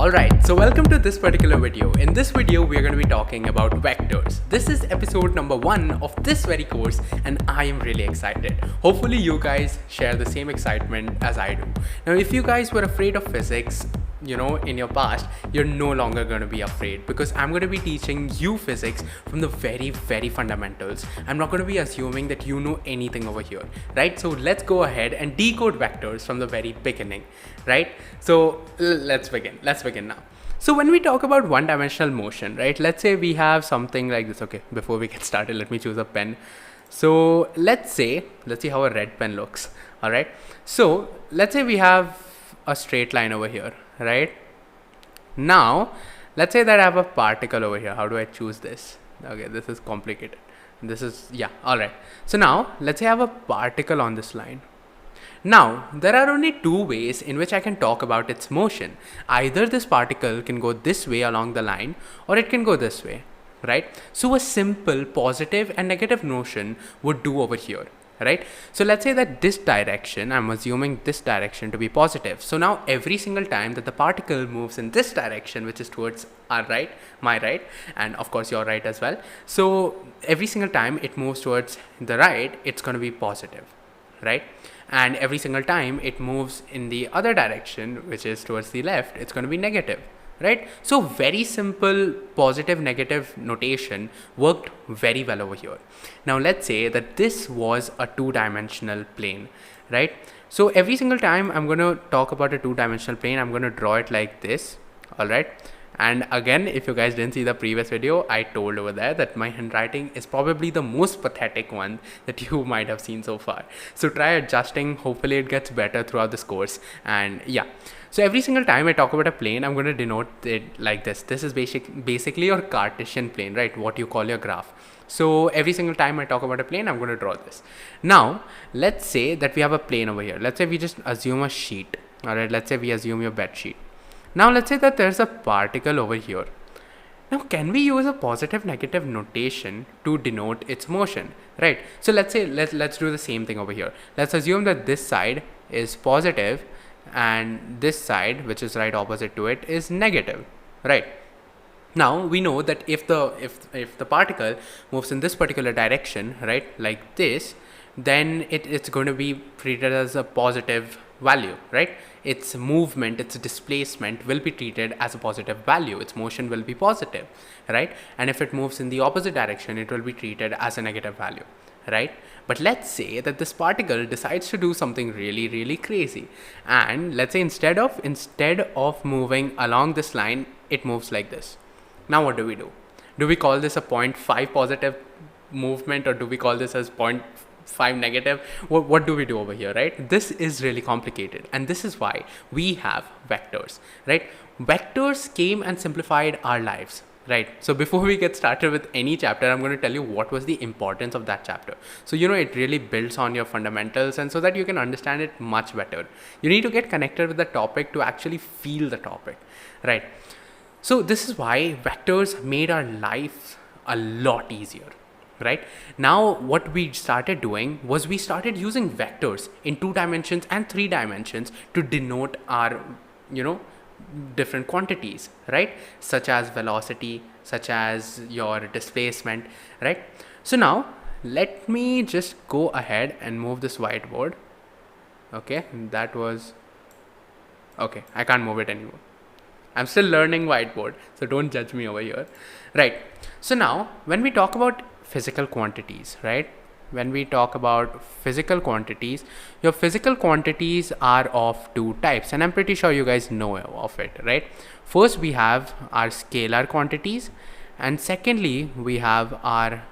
Alright, so welcome to this particular video. In this video, we are going to be talking about vectors. This is episode number 1 of this very course and I am really excited. Hopefully you guys share the same excitement as I do. Now, if you guys were afraid of physics, in your past, you're no longer going to be afraid because I'm going to be teaching you physics from the very fundamentals. I'm not going to be assuming that you know anything over here, right? So let's go ahead and decode vectors from the very beginning, right? So let's begin now. So when we talk about one-dimensional motion, right? Let's say we have something like this. Okay, before we get started, let me choose a pen. So let's see how a red pen looks. All right. So let's say we have a straight line over here, right? Now let's say that I have a particle over here. How do I choose this? Okay, this is complicated. All right. So now let's say I have a particle on this line. Now there are only two ways in which I can talk about its motion. Either this particle can go this way along the line or it can go this way, right? So a simple positive and negative notion would do over here, right? So let's say that this direction, I'm assuming this direction to be positive. So now every single time that the particle moves in this direction, which is towards our right, my right, and of course your right as well. So every single time it moves towards the right, it's going to be positive, right? And every single time it moves in the other direction, which is towards the left, it's going to be negative, right? So very simple positive negative notation worked very well over here. Now let's say that this was a two-dimensional plane, right? So every single time I'm going to talk about a two-dimensional plane, I'm going to draw it like this. All right. And again, if you guys didn't see the previous video, I told over there that my handwriting is probably the most pathetic one that you might have seen so far. So try adjusting. Hopefully it gets better throughout this course. And yeah, so every single time I talk about a plane, I'm going to denote it like this. This is basically your Cartesian plane, right? What you call your graph. So every single time I talk about a plane, I'm going to draw this. Now, let's say that we have a plane over here. Let's say we just assume a sheet. All right. Let's say we assume your bed sheet. Now let's say that there's a particle over here. Now can we use a positive negative notation to denote its motion, right? So let's say let's do the same thing over here. Let's assume that this side is positive and this side, which is right opposite to it, is negative, right? Now we know that if the particle moves in this particular direction, right, like this, then it's going to be treated as a positive value, right? Its movement, its displacement will be treated as a positive value. Its motion will be positive, right? And if it moves in the opposite direction, it will be treated as a negative value, right? But let's say that this particle decides to do something really crazy, and let's say instead of moving along this line, it moves like this. Now what do? Do we call this a 0.5 positive movement, or do we call this as 0.5 negative? What do we do over here, right? This is really complicated, and this is why we have vectors, right? Vectors came and simplified our lives, right? So before we get started with any chapter, I'm going to tell you what was the importance of that chapter. So it really builds on your fundamentals, and so that you can understand it much better, you need to get connected with the topic to actually feel the topic, right? So this is why vectors made our life a lot easier. Right now, what we started doing was we started using vectors in 2 dimensions and 3 dimensions to denote our, different quantities, right? Such as velocity, such as your displacement, right? So now let me just go ahead and move this whiteboard. Okay, okay, I can't move it anymore. I'm still learning whiteboard, so don't judge me over here, right? So now when we talk about physical quantities, right? When we talk about physical quantities, your physical quantities are of 2 types, and I'm pretty sure you guys know of it, right? First, we have our scalar quantities, and secondly, we have our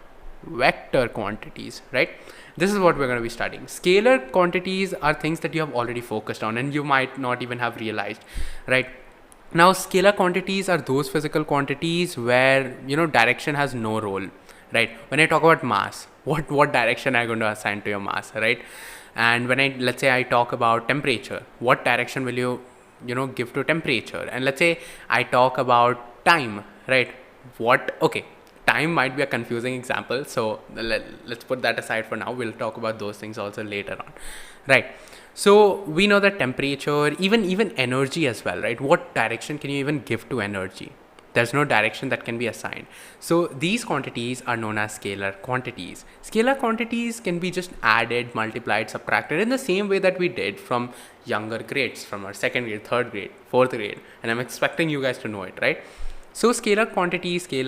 vector quantities, right? This is what we're going to be studying. Scalar quantities are things that you have already focused on, and you might not even have realized, right? Now, scalar quantities are those physical quantities where, direction has no role, right? When I talk about mass, what direction am I going to assign to your mass, right? And when let's say I talk about temperature, what direction will you give to temperature? And let's say I talk about time, right? Time might be a confusing example, so let's put that aside for now. We'll talk about those things also later on, right? So we know that temperature, even energy as well, right? What direction can you even give to energy? There's no direction that can be assigned. So these quantities are known as scalar quantities. Scalar quantities can be just added, multiplied, subtracted in the same way that we did from younger grades, from our second grade, third grade, fourth grade. And I'm expecting you guys to know it, right? So scalar quantities, we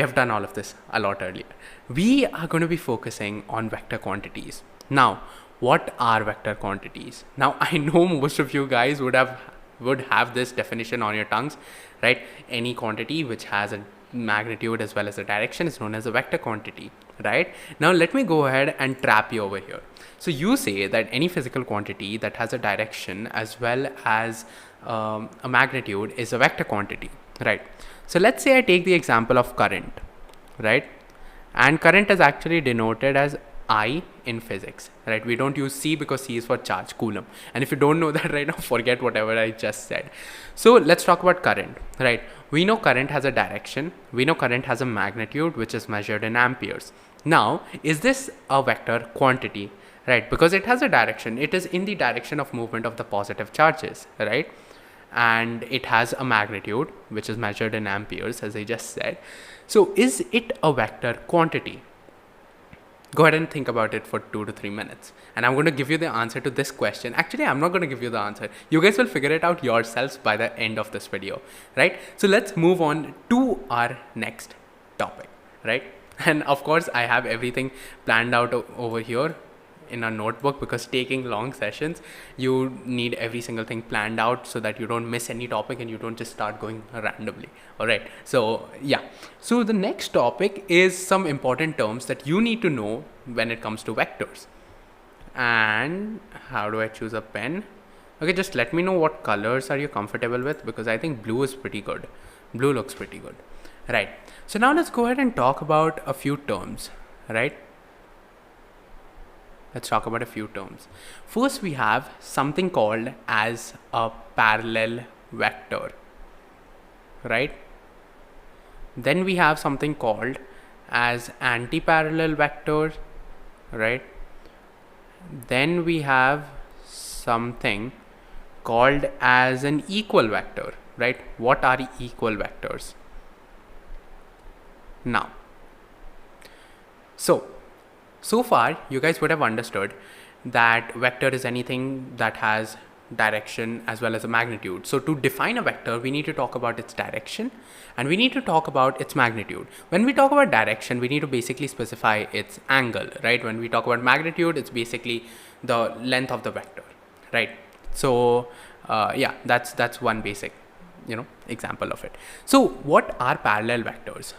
have done all of this a lot earlier. We are going to be focusing on vector quantities. Now, what are vector quantities? Now, I know most of you guys would have this definition on your tongues, right? Any quantity which has a magnitude as well as a direction is known as a vector quantity, right? Now, let me go ahead and trap you over here. So you say that any physical quantity that has a direction as well as a magnitude is a vector quantity, right? So let's say I take the example of current, right? And current is actually denoted as I in physics, right? We don't use C because C is for charge, Coulomb. And if you don't know that right now, forget whatever I just said. So let's talk about current, right? We know current has a direction. We know current has a magnitude, which is measured in amperes. Now, is this a vector quantity, right? Because it has a direction. It is in the direction of movement of the positive charges, right? And it has a magnitude, which is measured in amperes, as I just said. So is it a vector quantity? Go ahead and think about it for 2 to 3 minutes. And I'm going to give you the answer to this question. Actually, I'm not going to give you the answer. You guys will figure it out yourselves by the end of this video, right? So let's move on to our next topic, right? And of course, I have everything planned out over here in a notebook, because taking long sessions, you need every single thing planned out so that you don't miss any topic and you don't just start going randomly. All right. So yeah. So the next topic is some important terms that you need to know when it comes to vectors. And how do I choose a pen? Okay, just let me know what colors are you comfortable with, because I think blue is pretty good. Blue looks pretty good. Right. So now let's go ahead and talk about a few terms, right? Let's talk about a few terms. First, we have something called as a parallel vector, right? Then we have something called as anti-parallel vector, right? Then we have something called as an equal vector, right? What are equal vectors? Now, so far, you guys would have understood that vector is anything that has direction as well as a magnitude. So to define a vector, we need to talk about its direction and we need to talk about its magnitude. When we talk about direction, we need to basically specify its angle, right? When we talk about magnitude, it's basically the length of the vector, right? So yeah, that's one basic, example of it. So what are parallel vectors,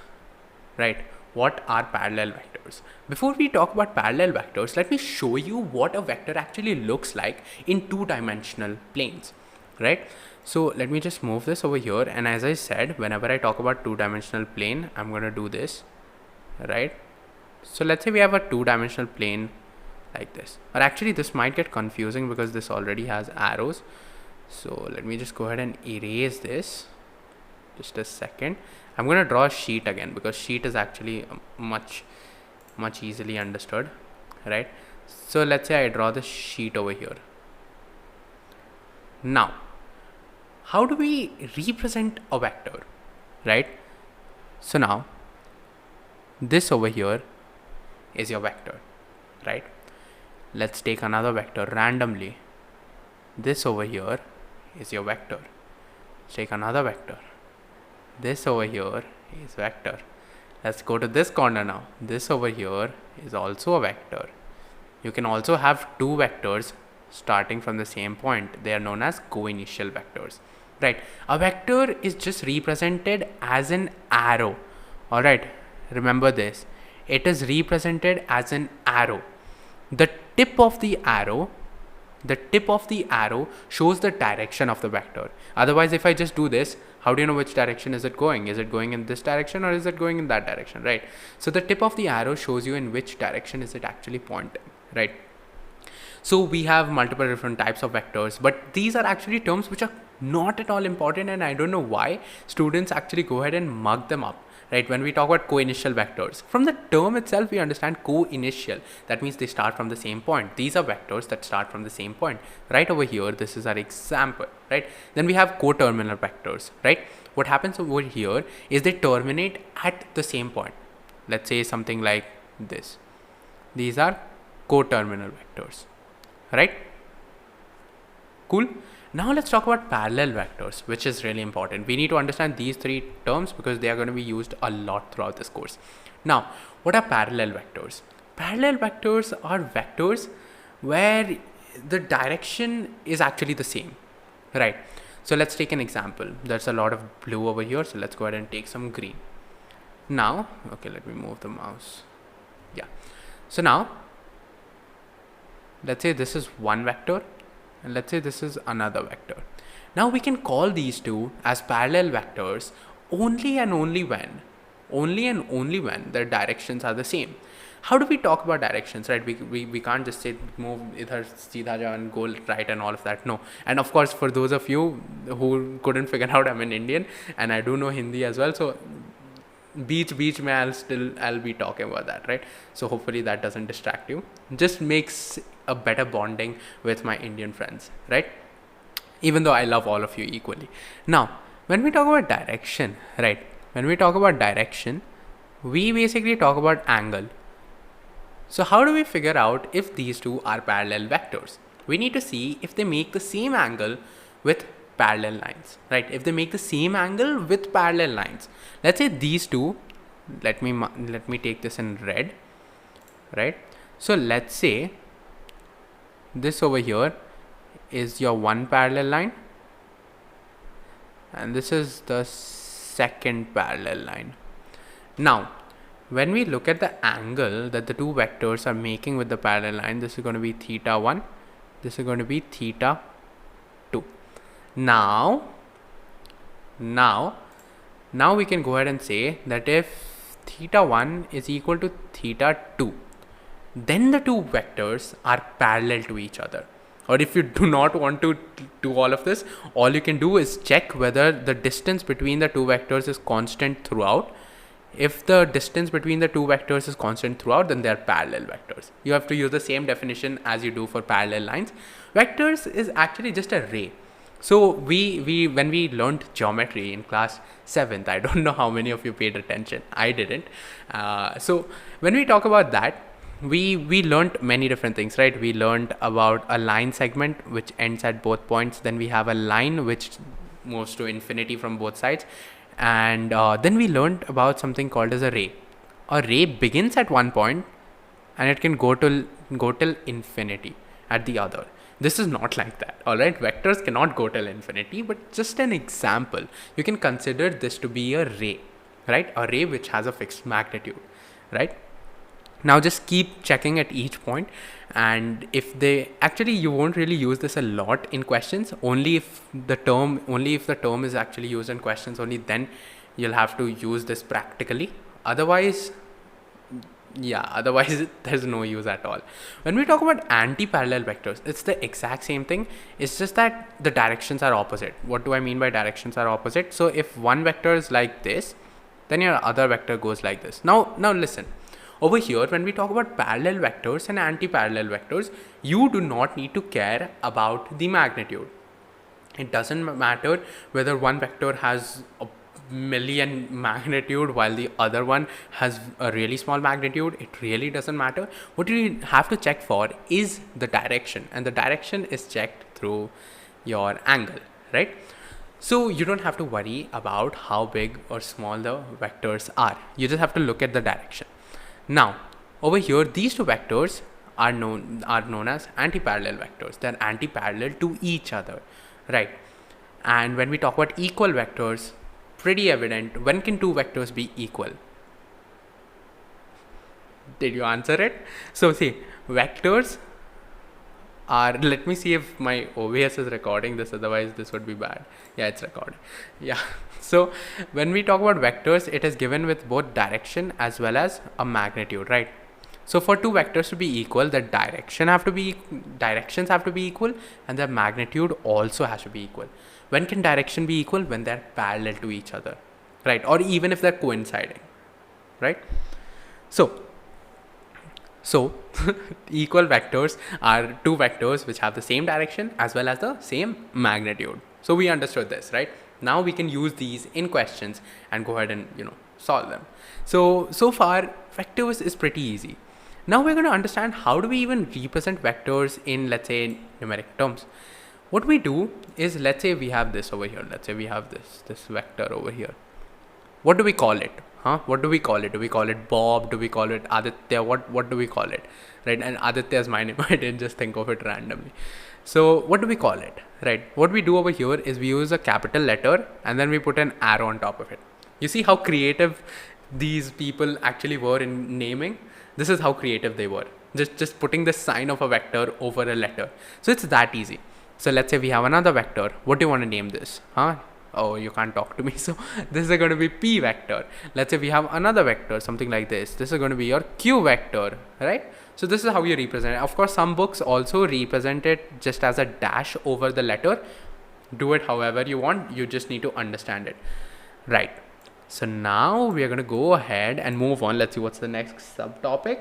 right? What are parallel vectors? Before we talk about parallel vectors, let me show you what a vector actually looks like in two-dimensional planes, right? So let me just move this over here. And as I said, whenever I talk about two-dimensional plane, I'm going to do this, right? So let's say we have a two-dimensional plane like this. Or actually, this might get confusing because this already has arrows. So let me just go ahead and erase this. Just a second. I'm going to draw a sheet again because sheet is actually much easily understood, right? So let's say I draw the sheet over here. Now, how do we represent a vector, right? So now, this over here is your vector, right? Let's take another vector randomly. This over here is your vector. Let's take another vector. This over here is vector. Let's go to this corner now. This over here is also a vector. You can also have two vectors starting from the same point. They are known as co-initial vectors, right? A vector is just represented as an arrow. All right, remember this. It is represented as an arrow. The tip of the arrow shows the direction of the vector. Otherwise, if I just do this, how do you know which direction is it going? Is it going in this direction or is it going in that direction, right? So the tip of the arrow shows you in which direction is it actually pointing, right? So we have multiple different types of vectors, but these are actually terms which are not at all important, and I don't know why students actually go ahead and mug them up, right? When we talk about co-initial vectors, from the term itself, we understand co-initial. That means they start from the same point. These are vectors that start from the same point. Right over here, this is our example, right? Then we have coterminal vectors, right? What happens over here is they terminate at the same point. Let's say something like this. These are coterminal vectors, right? Cool. Now let's talk about parallel vectors, which is really important. We need to understand these three terms because they are going to be used a lot throughout this course. Now, what are parallel vectors? Parallel vectors are vectors where the direction is actually the same, right? So let's take an example. There's a lot of blue over here, so let's go ahead and take some green. Now, okay, let me move the mouse. Yeah. So now, let's say this is one vector, and let's say this is another vector. Now we can call these two as parallel vectors only and only when their directions are the same. How do we talk about directions, right? We can't just say move idhar seedha ja and go right and all of that. No. And of course, for those of you who couldn't figure out, I'm an Indian and I do know Hindi as well. So beach mein I'll be talking about that, right? So hopefully that doesn't distract you. Just makes a better bonding with my Indian friends, right? Even though I love all of you equally. Now, when we talk about direction, right? When we talk about direction, we basically talk about angle. So how do we figure out if these two are parallel vectors? We need to see if they make the same angle with parallel lines, right? If they make the same angle with parallel lines. Let's say these two, let me take this in red, right? So let's say this over here is your one parallel line and this is the second parallel line. Now, when we look at the angle that the two vectors are making with the parallel line, this is going to be theta 1, this is going to be theta 2. Now we can go ahead and say that if theta 1 is equal to theta 2, then the two vectors are parallel to each other. Or if you do not want to do all of this, all you can do is check whether the distance between the two vectors is constant throughout. If the distance between the two vectors is constant throughout, then they are parallel vectors. You have to use the same definition as you do for parallel lines. Vectors is actually just a ray. So when we learned geometry in class 7th, I don't know how many of you paid attention. I didn't. So when we talk about that, we learned many different things, right? We learned about a line segment which ends at both points. Then we have a line which moves to infinity from both sides. And then we learned about something called as a ray. A ray begins at one point and it can go till infinity at the other. This is not like that, all right? Vectors cannot go till infinity, but just an example. You can consider this to be a ray, right? A ray which has a fixed magnitude, right? Now just keep checking at each point, and if they actually, you won't really use this a lot in questions. Only if the term is actually used in questions, only then you'll have to use this practically. Otherwise there's no use at all. When we talk about anti-parallel vectors, it's the exact same thing. It's just that the directions are opposite. What do I mean by directions are opposite? So if one vector is like this, then your other vector goes like this. Now listen. Over here, when we talk about parallel vectors and anti-parallel vectors, you do not need to care about the magnitude. It doesn't matter whether one vector has a million magnitude while the other one has a really small magnitude. It really doesn't matter. What you have to check for is the direction, and the direction is checked through your angle, right? So you don't have to worry about how big or small the vectors are. You just have to look at the direction. Now, over here, these two vectors are known as anti-parallel vectors. They're anti-parallel to each other, right? And when we talk about equal vectors, pretty evident. When can two vectors be equal? Did you answer it? So see, vectors are, let me see if my OBS is recording this, otherwise this would be bad. Yeah, it's recording. Yeah. So when we talk about vectors, it is given with both direction as well as a magnitude, right? So for two vectors to be equal, the directions have to be equal, and the magnitude also has to be equal. When can direction be equal? When they're parallel to each other. right? Or even if they're coinciding, right? So equal vectors are two vectors which have the same direction as well as the same magnitude. So we understood this, right? Now we can use these in questions and go ahead and solve them. So far vectors is pretty easy. Now we're going to understand how do we even represent vectors in, let's say, numeric terms. What we do is, let's say we have this over here. Let's say we have this vector over here. What do we call it? What do we call it? Do we call it Bob? Do we call it Aditya? What do we call it? Right? And Aditya is my name. I didn't just think of it randomly. So what do we call it? Right? What we do over here is we use a capital letter and then we put an arrow on top of it. You see how creative these people actually were in naming? This is how creative they were. Just putting the sign of a vector over a letter. So it's that easy. So let's say we have another vector. What do you want to name this? Oh, you can't talk to me. So this is going to be P vector. Let's say we have another vector, something like this. This is going to be your Q vector, right? So this is how you represent it. Of course, some books also represent it just as a dash over the letter. Do it however you want. You just need to understand it, right? So now we are going to go ahead and move on. Let's see what's the next subtopic.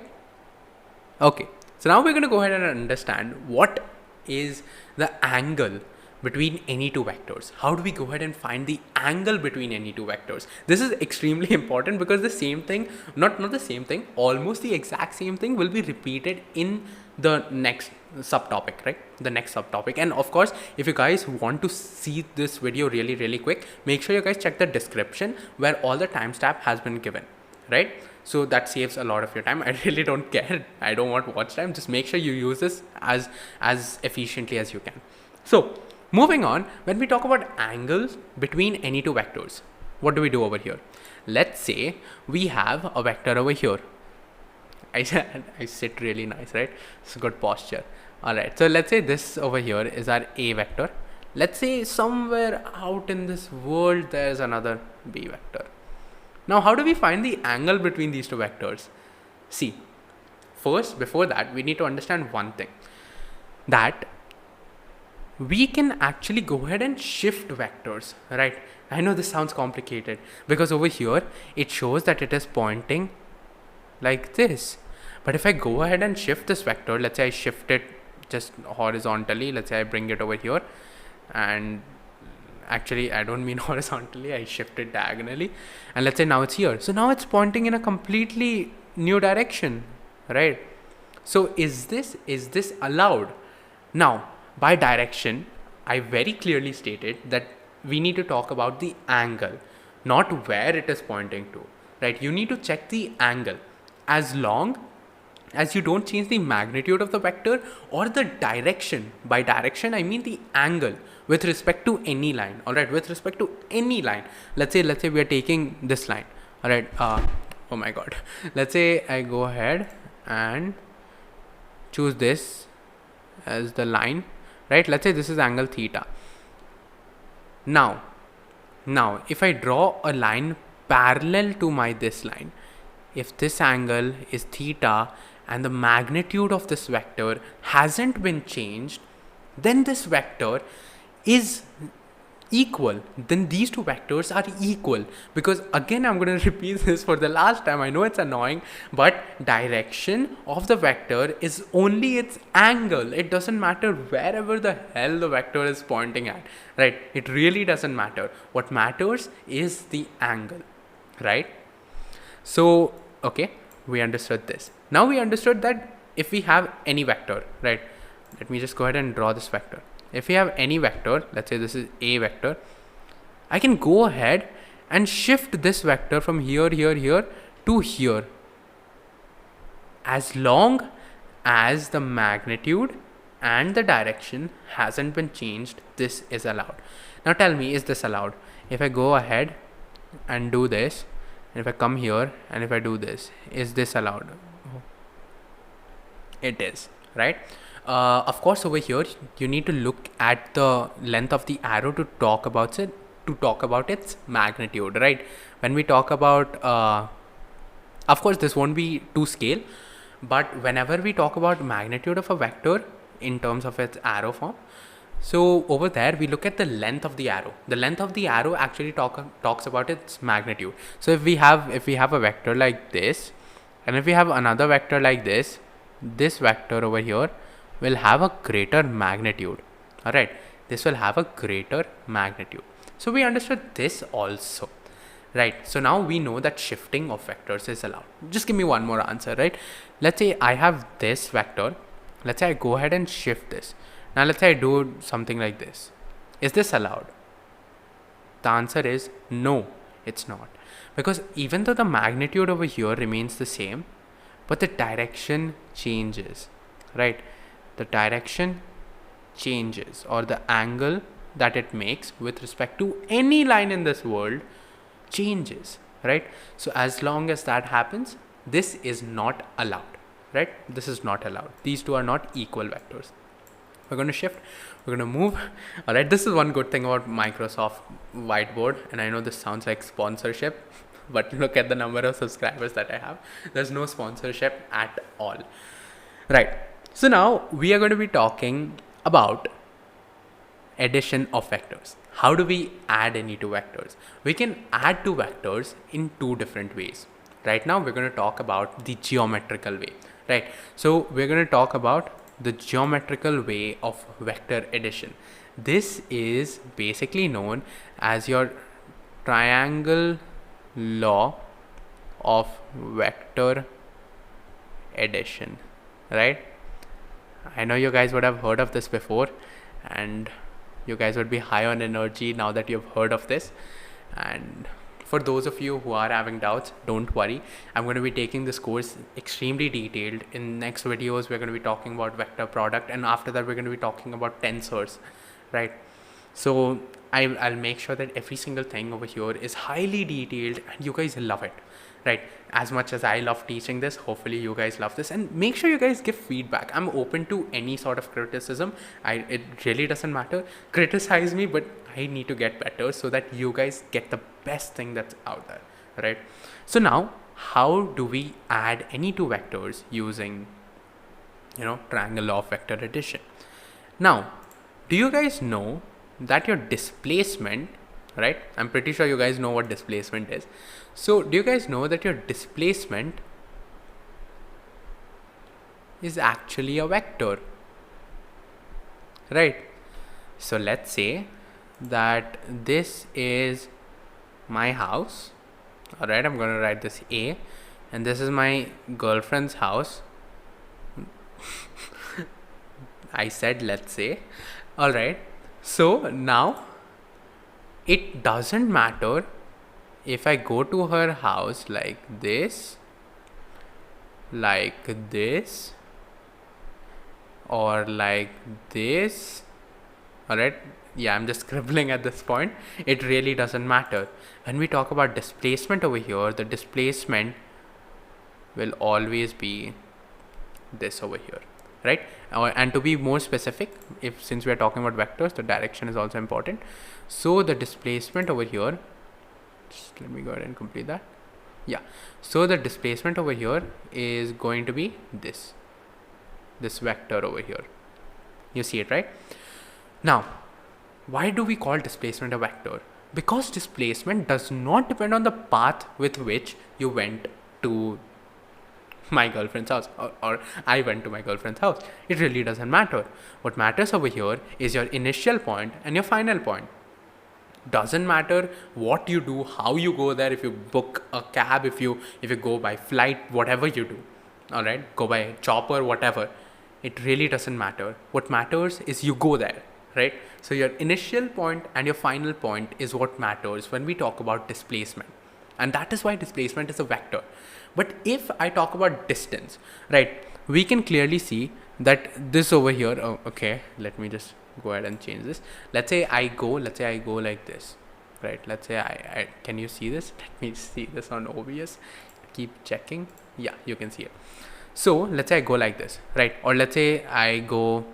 Okay. So now we're going to go ahead and understand what is the angle between any two vectors. How do we go ahead and find the angle between any two vectors? This is extremely important because the same thing, not the same thing, almost the exact same thing will be repeated in the next subtopic, right? The next subtopic. And of course, if you guys want to see this video really quick, make sure you guys check the description where all the timestamp has been given, right? So that saves a lot of your time. I really don't care. I don't want watch time. Just make sure you use this as efficiently as you can. So moving on, when we talk about angles between any two vectors, what do we do over here? Let's say we have a vector over here. I sit really nice, right? It's a good posture. All right. So let's say this over here is our A vector. Let's say somewhere out in this world, there's another B vector. Now, how do we find the angle between these two vectors? See, first, before that, we need to understand one thing, that we can actually go ahead and shift vectors, right? I know this sounds complicated because over here it shows that it is pointing like this. But if I go ahead and shift this vector, let's say I shift it just horizontally, let's say I bring it over here, and actually I don't mean horizontally, I shift it diagonally, and let's say now it's here. So now it's pointing in a completely new direction, right? So is this allowed? Now, by direction, I very clearly stated that we need to talk about the angle, not where it is pointing to, right? You need to check the angle. As long as you don't change the magnitude of the vector or the direction. By direction, I mean the angle with respect to any line, all right? With respect to any line. Let's say we are taking this line, all right? Oh my God. Let's say I go ahead and choose this as the line, right? Let's say this is angle theta. Now, if I draw a line parallel to this line, if this angle is theta and the magnitude of this vector hasn't been changed, then this vector is equal. Then these two vectors are equal, because again I'm going to repeat this for the last time. I know it's annoying, but direction of the vector is only its angle. It doesn't matter wherever the hell the vector is pointing at, right? It really doesn't matter. What matters is the angle, right? So okay, we understood this. Now we understood that if we have any vector, right? Let me just go ahead and draw this vector. If we have any vector, let's say this is A vector, I can go ahead and shift this vector from here to here. As long as the magnitude and the direction hasn't been changed, this is allowed. Now tell me, is this allowed? If I go ahead and do this, and if I come here and if I do this, is this allowed? It is, right? Of course, over here you need to look at the length of the arrow to talk about it, its magnitude, right? When we talk about, of course, this won't be to scale, but whenever we talk about magnitude of a vector in terms of its arrow form, So over there, we look at the length of the arrow. The length of the arrow actually talks about its magnitude. So if we have a vector like this, and if we have another vector like this vector over here will have a greater magnitude. All right, this will have a greater magnitude. So we understood this also, right? So now we know that shifting of vectors is allowed. Just give me one more answer, right? Let's say I have this vector. Let's say I go ahead and shift this. Now let's say I do something like this. Is this allowed? The answer is no, it's not. Because even though the magnitude over here remains the same, but the direction changes, right? The direction changes, or the angle that it makes with respect to any line in this world changes, right? So as long as that happens, this is not allowed, right? This is not allowed. These two are not equal vectors. We're going to shift, we're going to move. All right, this is one good thing about Microsoft Whiteboard, and I know this sounds like sponsorship, but look at the number of subscribers that I have. There's no sponsorship at all, right? So now we are going to be talking about addition of vectors. How do we add any two vectors? We can add two vectors in two different ways. Right now we're going to talk about the geometrical way, right? So we're going to talk about the geometrical way of vector addition. This is basically known as your triangle law of vector addition, right? I know you guys would have heard of this before, and you guys would be high on energy now that you've heard of this. And for those of you who are having doubts, don't worry. I'm going to be taking this course extremely detailed. In next videos, we're going to be talking about vector product, and after that, we're going to be talking about tensors, right? So I'll make sure that every single thing over here is highly detailed, and you guys love it, right? As much as I love teaching this, hopefully you guys love this, and make sure you guys give feedback. I'm open to any sort of criticism. It really doesn't matter. Criticize me, but I need to get better so that you guys get the best thing that's out there, right? So now, how do we add any two vectors using, triangle law of vector addition? Now, do you guys know that your displacement, right? I'm pretty sure you guys know what displacement is. So do you guys know that your displacement is actually a vector, right? So let's say that this is my house. All right, I'm going to write this A, and this is my girlfriend's house. I said let's say. All right, so now it doesn't matter if I go to her house like this, or like this. All right, yeah, I'm just scribbling at this point. It really doesn't matter. When we talk about displacement over here, the displacement will always be this over here, right? And to be more specific, since we are talking about vectors, the direction is also important. So the displacement over here, just let me go ahead and complete that. Yeah, so the displacement over here is going to be this vector over here. You see it, right? Now, why do we call displacement a vector? Because displacement does not depend on the path with which you went to my girlfriend's house, or I went to my girlfriend's house. It really doesn't matter. What matters over here is your initial point and your final point. Doesn't matter what you do, how you go there, if you book a cab, if you go by flight, whatever you do, all right, go by chopper, whatever, it really doesn't matter. What matters is you go there, right? So your initial point and your final point is what matters when we talk about displacement, and that is why displacement is a vector. But if I talk about distance, right, we can clearly see that this over here, okay, let me just go ahead and change this. Let's say I go like this, right? Let's say I can you see this? Let me see this on OBS. Keep checking. Yeah, you can see it. So let's say I go like this, right? Or let's say I go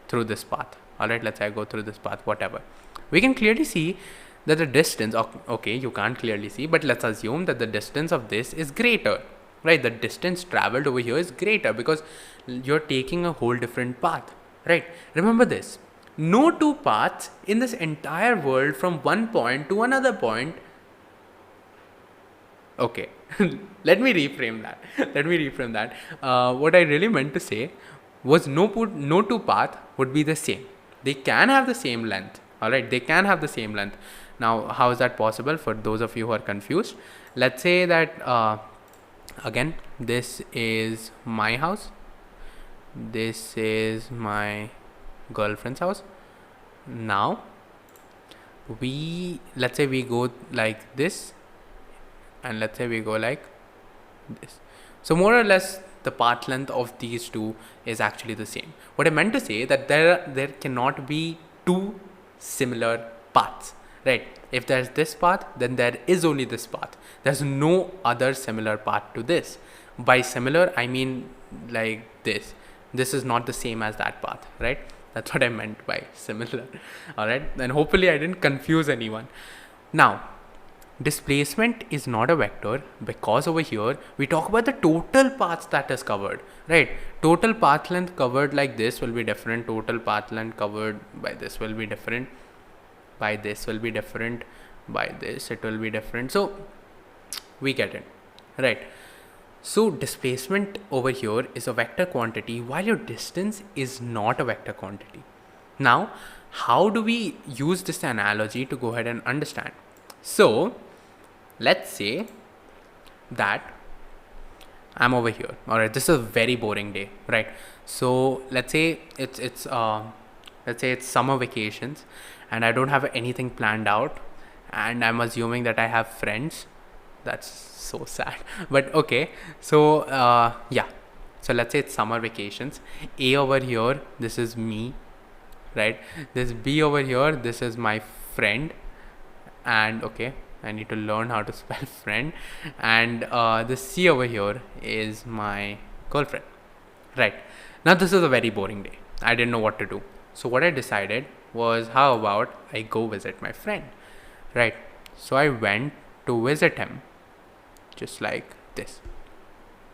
through this path. All right, let's say I go through this path, whatever. We can clearly see that the distance, okay, you can't clearly see, but let's assume that the distance of this is greater, right? The distance traveled over here is greater because you're taking a whole different path, right? Remember this. no two paths in this entire world from one point to another point. Okay, let me reframe that. What I really meant to say was no two path would be the same. They can have the same length. All right, they can have the same length. Now, how is that possible? For those of you who are confused, let's say that again, this is my house. This is my girlfriend's house. Now, let's say we go like this, and let's say we go like this. So more or less the path length of these two is actually the same. What I meant to say that there cannot be two similar paths, right? If there's this path, then there is only this path. There's no other similar path to this. By similar, I mean like this. This is not the same as that path, right? That's what I meant by similar. All right, and hopefully I didn't confuse anyone. Now, displacement is not a vector because over here we talk about the total paths that is covered, right? Total path length covered like this will be different. Total path length covered by this will be different. By this will be different. By this it will be different. So we get it, right? So displacement over here is a vector quantity while your distance is not a vector quantity. Now, how do we use this analogy to go ahead and understand? So let's say that I'm over here. All right, this is a very boring day, right? So let's say it's summer vacations and I don't have anything planned out, and I'm assuming that I have friends. That's so sad, but okay. So yeah, so let's say it's summer vacations. A over here, this is me, right? This B over here, this is my friend, and okay, I need to learn how to spell friend, and this C over here is my girlfriend, right? Now this is a very boring day. I didn't know what to do. So what I decided was, how about I go visit my friend, right? So I went to visit him, just like this.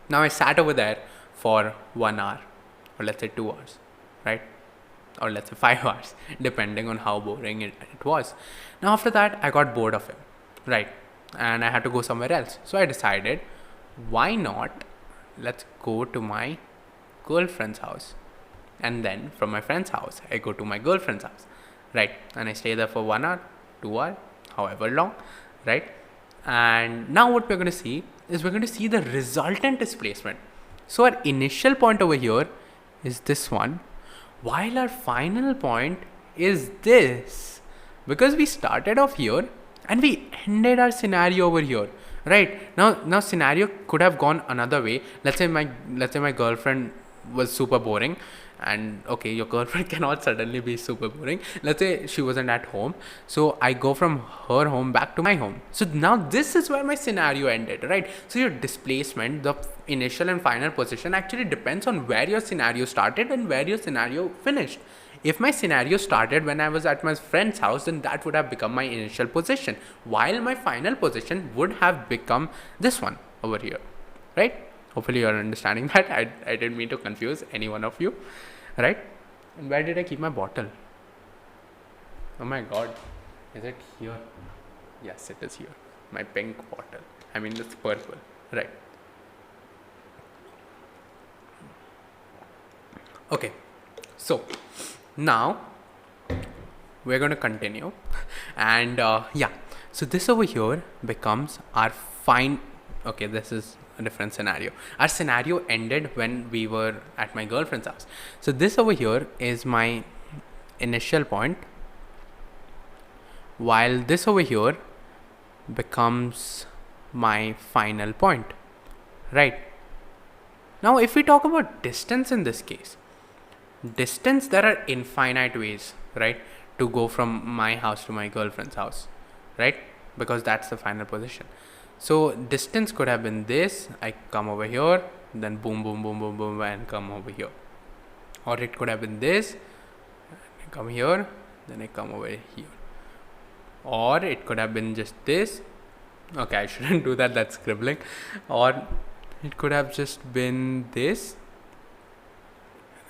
Now I sat over there for 1 hour, or let's say 2 hours, right? Or let's say 5 hours, depending on how boring it was. Now after that, I got bored of him, right? And I had to go somewhere else. So I decided, why not, let's go to my girlfriend's house. And then from my friend's house, I go to my girlfriend's house, right? And I stay there for 1 hour, 2 hours, however long, right? And now what we're going to see is we're going to see the resultant displacement. So our initial point over here is this one, while our final point is this, because we started off here and we ended our scenario over here, right? Now scenario could have gone another way. Let's say my girlfriend was super boring, and okay, your girlfriend cannot suddenly be super boring. Let's say she wasn't at home, so I go from her home back to my home. So now this is where my scenario ended, right? So your displacement, the initial and final position, actually depends on where your scenario started and where your scenario finished. If my scenario started when I was at my friend's house, then that would have become my initial position, while my final position would have become this one over here, right? Hopefully you are understanding that. I didn't mean to confuse any one of you, right? And where did I keep my bottle? Oh my god, is it here? Yes, it is here. My pink bottle. I mean, it's purple, right? Okay, so now we're going to continue, and yeah, so this over here becomes our fine. Okay, this is a different scenario. Our scenario ended when we were at my girlfriend's house. So this over here is my initial point, while this over here becomes my final point, right? Now if we talk about distance in this case, distance, there are infinite ways, right, to go from my house to my girlfriend's house, right? Because that's the final position. So distance could have been this, I come over here, then boom, boom, boom, boom, boom, and come over here. Or it could have been this, I come here, then I come over here. Or it could have been just this. Okay, I shouldn't do that, that's scribbling. Or it could have just been this.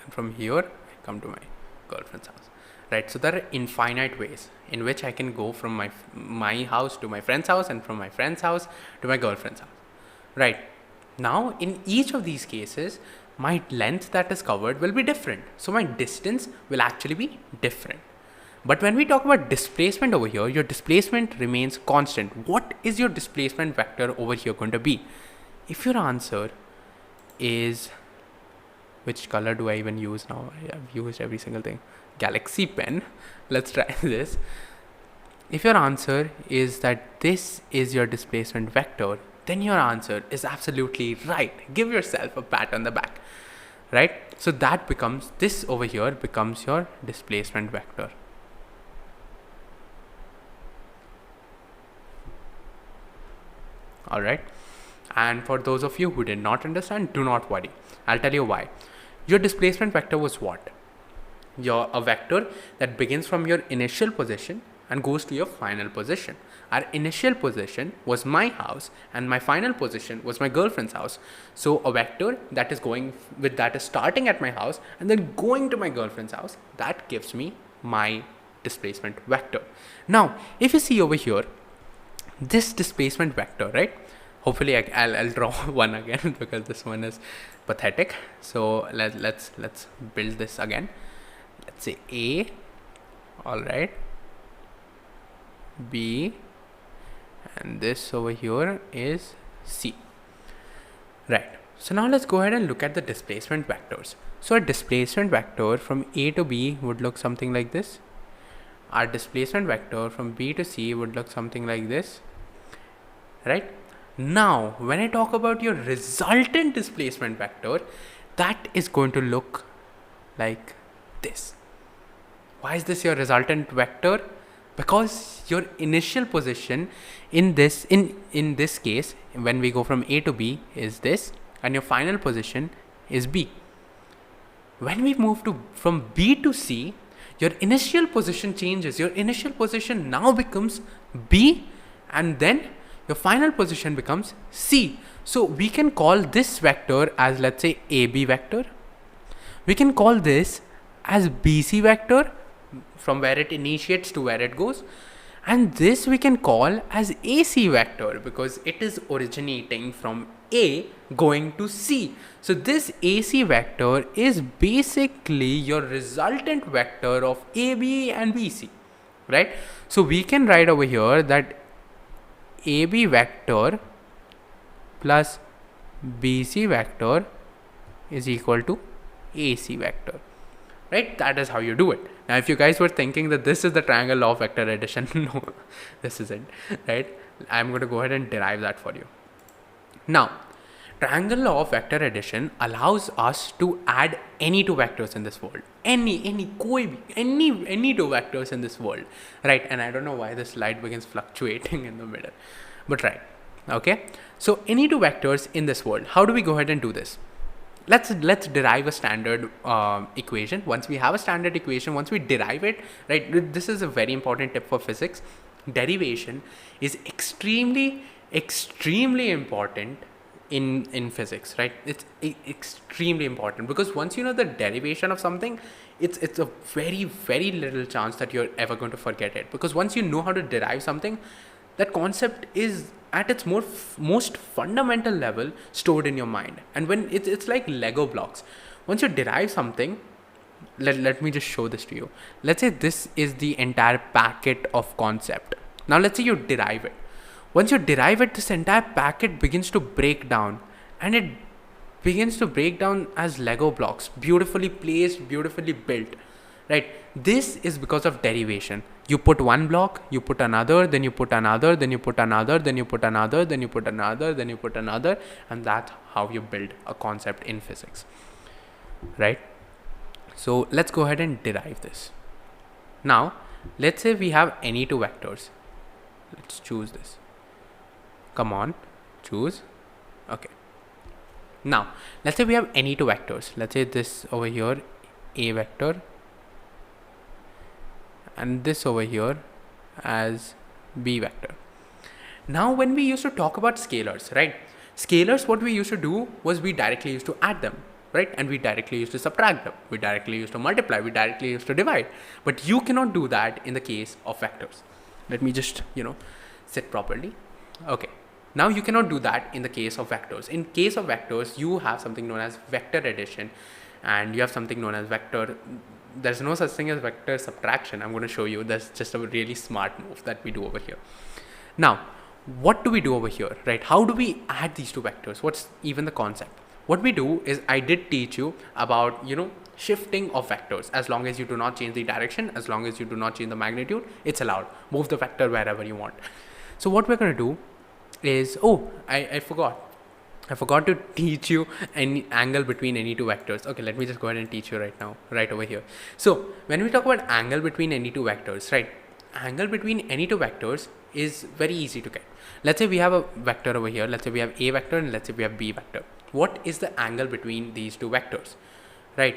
And from here, I come to my girlfriend's house, right? So there are infinite ways in which I can go from my house to my friend's house, and from my friend's house to my girlfriend's house, right? Now in each of these cases, my length that is covered will be different, so my distance will actually be different. But when we talk about displacement over here, your displacement remains constant. What is your displacement vector over here going to be? If your answer is, which color do I even use now? I've used every single thing. Galaxy pen. Let's try this. If your answer is that this is your displacement vector, then your answer is absolutely right. Give yourself a pat on the back, right? So that becomes, this over here becomes your displacement vector. All right. And for those of you who did not understand, do not worry. I'll tell you why. Your displacement vector was what? A vector that begins from your initial position and goes to your final position. Our initial position was my house and my final position was my girlfriend's house. So a vector that is starting at my house and then going to my girlfriend's house, that gives me my displacement vector. Now, if you see over here, this displacement vector, right? Hopefully I'll draw one again because this one is pathetic. So let's build this again. Let's say A, all right, B, and this over here is C, right? So now let's go ahead and look at the displacement vectors. So a displacement vector from A to B would look something like this. Our displacement vector from B to C would look something like this, right? Now, when I talk about your resultant displacement vector, that is going to look like this. Why is this your resultant vector? Because your initial position in this case, when we go from A to B, is this, and your final position is B. When we move from B to C, your initial position changes. Your initial position now becomes B, and then your final position becomes C. So we can call this vector as, let's say, AB vector. We can call this as BC vector, from where it initiates to where it goes. And this we can call as AC vector because it is originating from A going to C. So this AC vector is basically your resultant vector of AB and BC, right? So we can write over here that AB vector plus BC vector is equal to AC vector, right? That is how you do it. Now, if you guys were thinking that this is the triangle law of vector addition, no, this isn't, right? I'm going to go ahead and derive that for you. Now, triangle law of vector addition allows us to add any two vectors in this world. Any two vectors in this world, right? And I don't know why this slide begins fluctuating in the middle, but right, okay? So any two vectors in this world. How do we go ahead and do this? Let's derive a standard equation. Once we have a standard equation, once we derive it, right? This is a very important tip for physics. Derivation is extremely important in physics, right? It's extremely important because once you know the derivation of something, it's a very little chance that you're ever going to forget it, because once you know how to derive something, that concept is at its most fundamental level stored in your mind. And when it's like Lego blocks, once you derive something, let me just show this to you. Let's say this is the entire packet of concept. Now let's say you derive it. Once you derive it, this entire packet begins to break down, and it begins to break down as Lego blocks, beautifully placed, beautifully built, right? This is because of derivation. You put one block, you put another, then you put another, then you put another, then you put another, then you put another, then you put another, and that's how you build a concept in physics, right? So let's go ahead and derive this. Now, let's say we have any two vectors. Let's choose this. Come on, choose. Okay. Now, let's say we have any two vectors. Let's say this over here, A vector, and this over here as B vector. Now, when we used to talk about scalars, right? Scalars, what we used to do was we directly used to add them. right? And we directly used to subtract them, we directly used to multiply, we directly used to divide. But you cannot do that in the case of vectors. Let me just, sit properly. Okay. Now you cannot do that in the case of vectors. In case of vectors, you have something known as vector addition, and you have something known as vector. There's no such thing as vector subtraction. I'm going to show you. That's just a really smart move that we do over here. Now, what do we do over here, right? How do we add these two vectors? What's even the concept? What we do is, I did teach you about, shifting of vectors. As long as you do not change the direction, as long as you do not change the magnitude, it's allowed. Move the vector wherever you want. So what we're going to do is, I forgot to teach you any angle between any two vectors. Okay, let me just go ahead and teach you right now, right over here. So when we talk about angle between any two vectors, right? Angle between any two vectors is very easy to get. Let's say we have a vector over here. Let's say we have A vector and let's say we have B vector. What is the angle between these two vectors, right?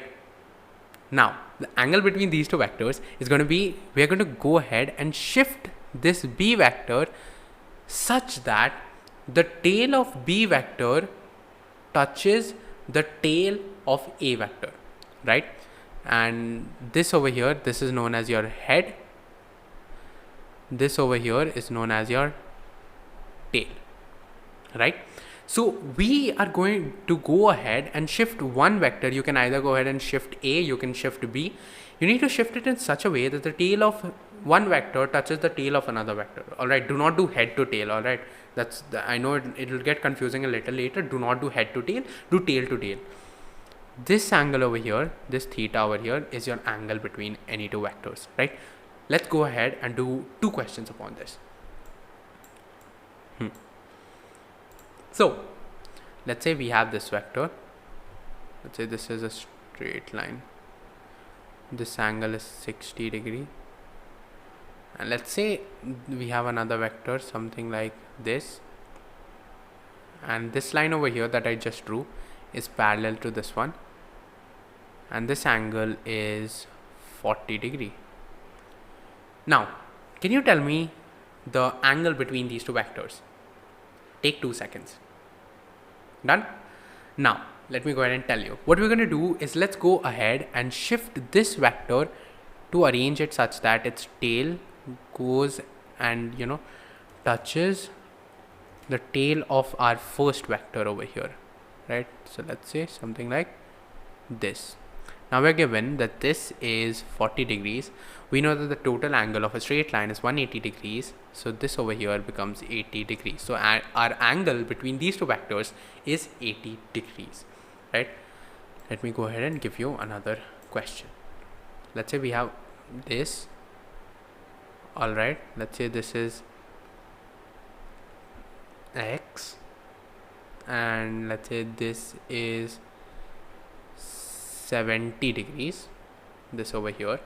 Now, the angle between these two vectors is going to be, we are going to go ahead and shift this B vector such that the tail of B vector touches the tail of A vector, right? And this over here, this is known as your head. This over here is known as your tail, right? So we are going to go ahead and shift one vector. You can either go ahead and shift A, you can shift B. You need to shift it in such a way that the tail of one vector touches the tail of another vector. All right, do not do head to tail. All right, I know it will get confusing a little later. Do not do head to tail, do tail to tail. This angle over here, this theta over here, is your angle between any two vectors, right? Let's go ahead and do two questions upon this. So let's say we have this vector. Let's say this is a straight line. This angle is 60 degree. And let's say we have another vector, something like this. And this line over here that I just drew is parallel to this one. And this angle is 40 degree. Now, can you tell me the angle between these two vectors? Take 2 seconds. Done? Now, let me go ahead and tell you. What we're going to do is, let's go ahead and shift this vector to arrange it such that its tail goes and, touches the tail of our first vector over here, right? So let's say something like this. Now we're given that this is 40 degrees. We know that the total angle of a straight line is 180 degrees. So this over here becomes 80 degrees. So our angle between these two vectors is 80 degrees, right? Let me go ahead and give you another question. Let's say we have this. All right. Let's say this is X. And let's say this is 70 degrees, this over here.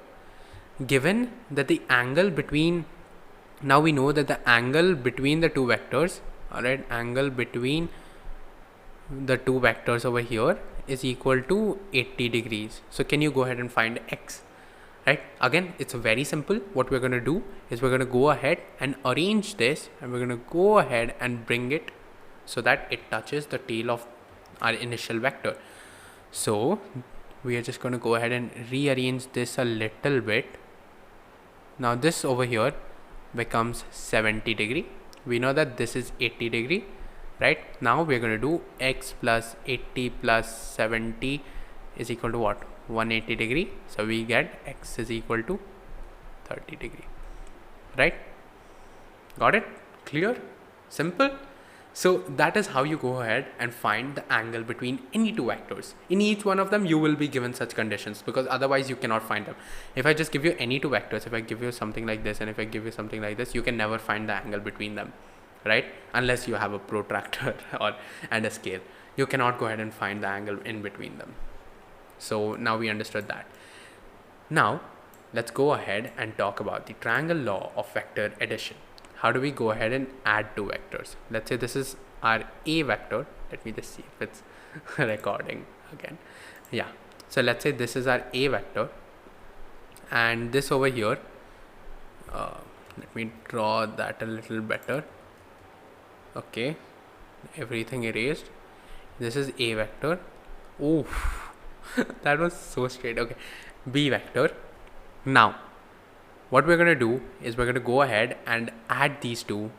Given that the angle between, now we know that the angle between the two vectors, alright, angle between the two vectors over here is equal to 80 degrees. So can you go ahead and find X, right? Again, it's very simple. What we're going to do is we're going to go ahead and arrange this, and we're going to go ahead and bring it so that it touches the tail of our initial vector. So we are just going to go ahead and rearrange this a little bit. Now this over here becomes 70 degree. We know that this is 80 degree, right? Now we're going to do X plus 80 plus 70 is equal to what? 180 degree. So we get X is equal to 30 degree, right? Got it? Clear? Simple? So that is how you go ahead and find the angle between any two vectors. In each one of them, you will be given such conditions, because otherwise you cannot find them. If I just give you any two vectors, if I give you something like this and if I give you something like this, you can never find the angle between them, right? Unless you have a protractor and a scale. You cannot go ahead and find the angle in between them. So now we understood that. Now let's go ahead and talk about the triangle law of vector addition. How do we go ahead and add two vectors? Let's say this is our A vector. Let me just see if it's recording again. Yeah. So let's say this is our A vector. And this over here, let me draw that a little better. Okay. Everything erased. This is A vector. Oh, that was so straight. Okay, B vector. Now, what we're going to do is we're going to go ahead and add these two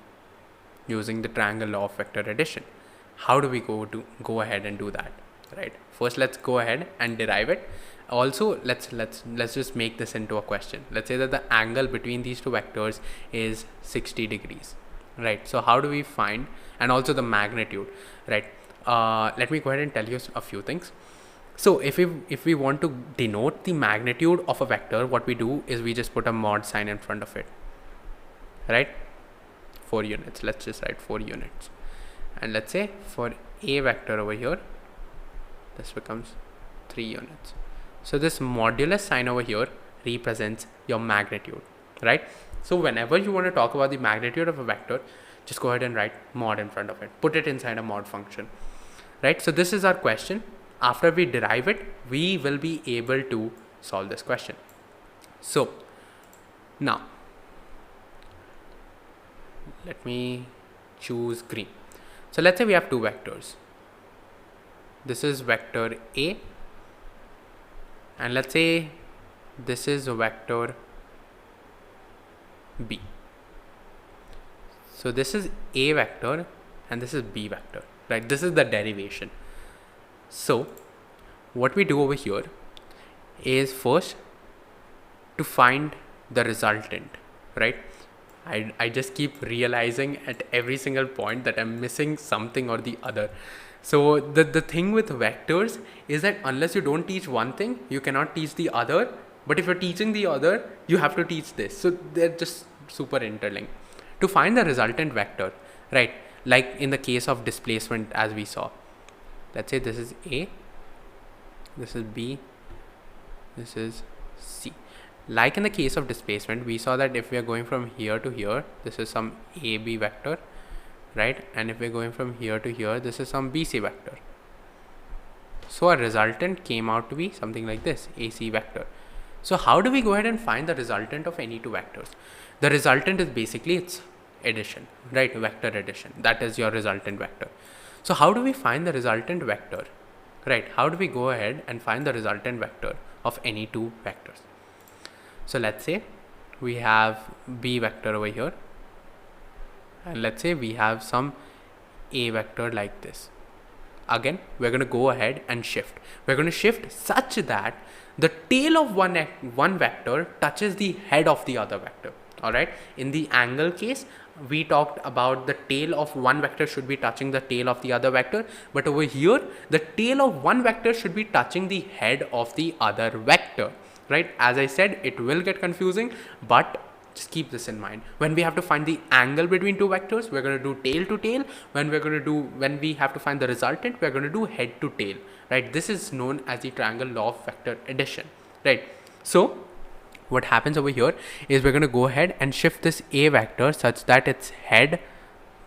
using the triangle law of vector addition. How do we go ahead and do that? Right. First, let's go ahead and derive it. Also, let's just make this into a question. Let's say that the angle between these two vectors is 60 degrees. Right. So how do we find, and also the magnitude, right? Let me go ahead and tell you a few things. So if we want to denote the magnitude of a vector, what we do is we just put a mod sign in front of it, right? 4 units. Let's just write 4 units. And let's say for a vector over here, this becomes 3 units. So this modulus sign over here represents your magnitude, right? So whenever you want to talk about the magnitude of a vector, just go ahead and write mod in front of it. Put it inside a mod function, right? So this is our question. After we derive it, we will be able to solve this question. So now let me choose green. So let's say we have two vectors. This is vector A, and let's say this is a vector B. So this is A vector and this is B vector, right? This is the derivation. So what we do over here is first to find the resultant, right? I just keep realizing at every single point that I'm missing something or the other. So the thing with vectors is that unless you don't teach one thing, you cannot teach the other. But if you're teaching the other, you have to teach this. So they're just super interlinked. To find the resultant vector, right? Like in the case of displacement, as we saw. Let's say this is A, this is B, this is C. Like in the case of displacement, we saw that if we are going from here to here, this is some AB vector, right? And if we're going from here to here, this is some BC vector. So our resultant came out to be something like this, AC vector. So how do we go ahead and find the resultant of any two vectors? The resultant is basically its addition, right? Vector addition. That is your resultant vector. So how do we find the resultant vector, right? How do we go ahead and find the resultant vector of any two vectors? So let's say we have B vector over here, and let's say we have some A vector like this. Again, we're going to go ahead and shift. We're going to shift such that the tail of one vector touches the head of the other vector. All right. In the angle case, we talked about the tail of one vector should be touching the tail of the other vector. But over here, the tail of one vector should be touching the head of the other vector. Right. As I said, it will get confusing, but just keep this in mind. When we have to find the angle between two vectors, we're going to do tail to tail. When we have to find the resultant, we're going to do head to tail, right? This is known as the triangle law of vector addition, right? So what happens over here is we're going to go ahead and shift this A vector such that its head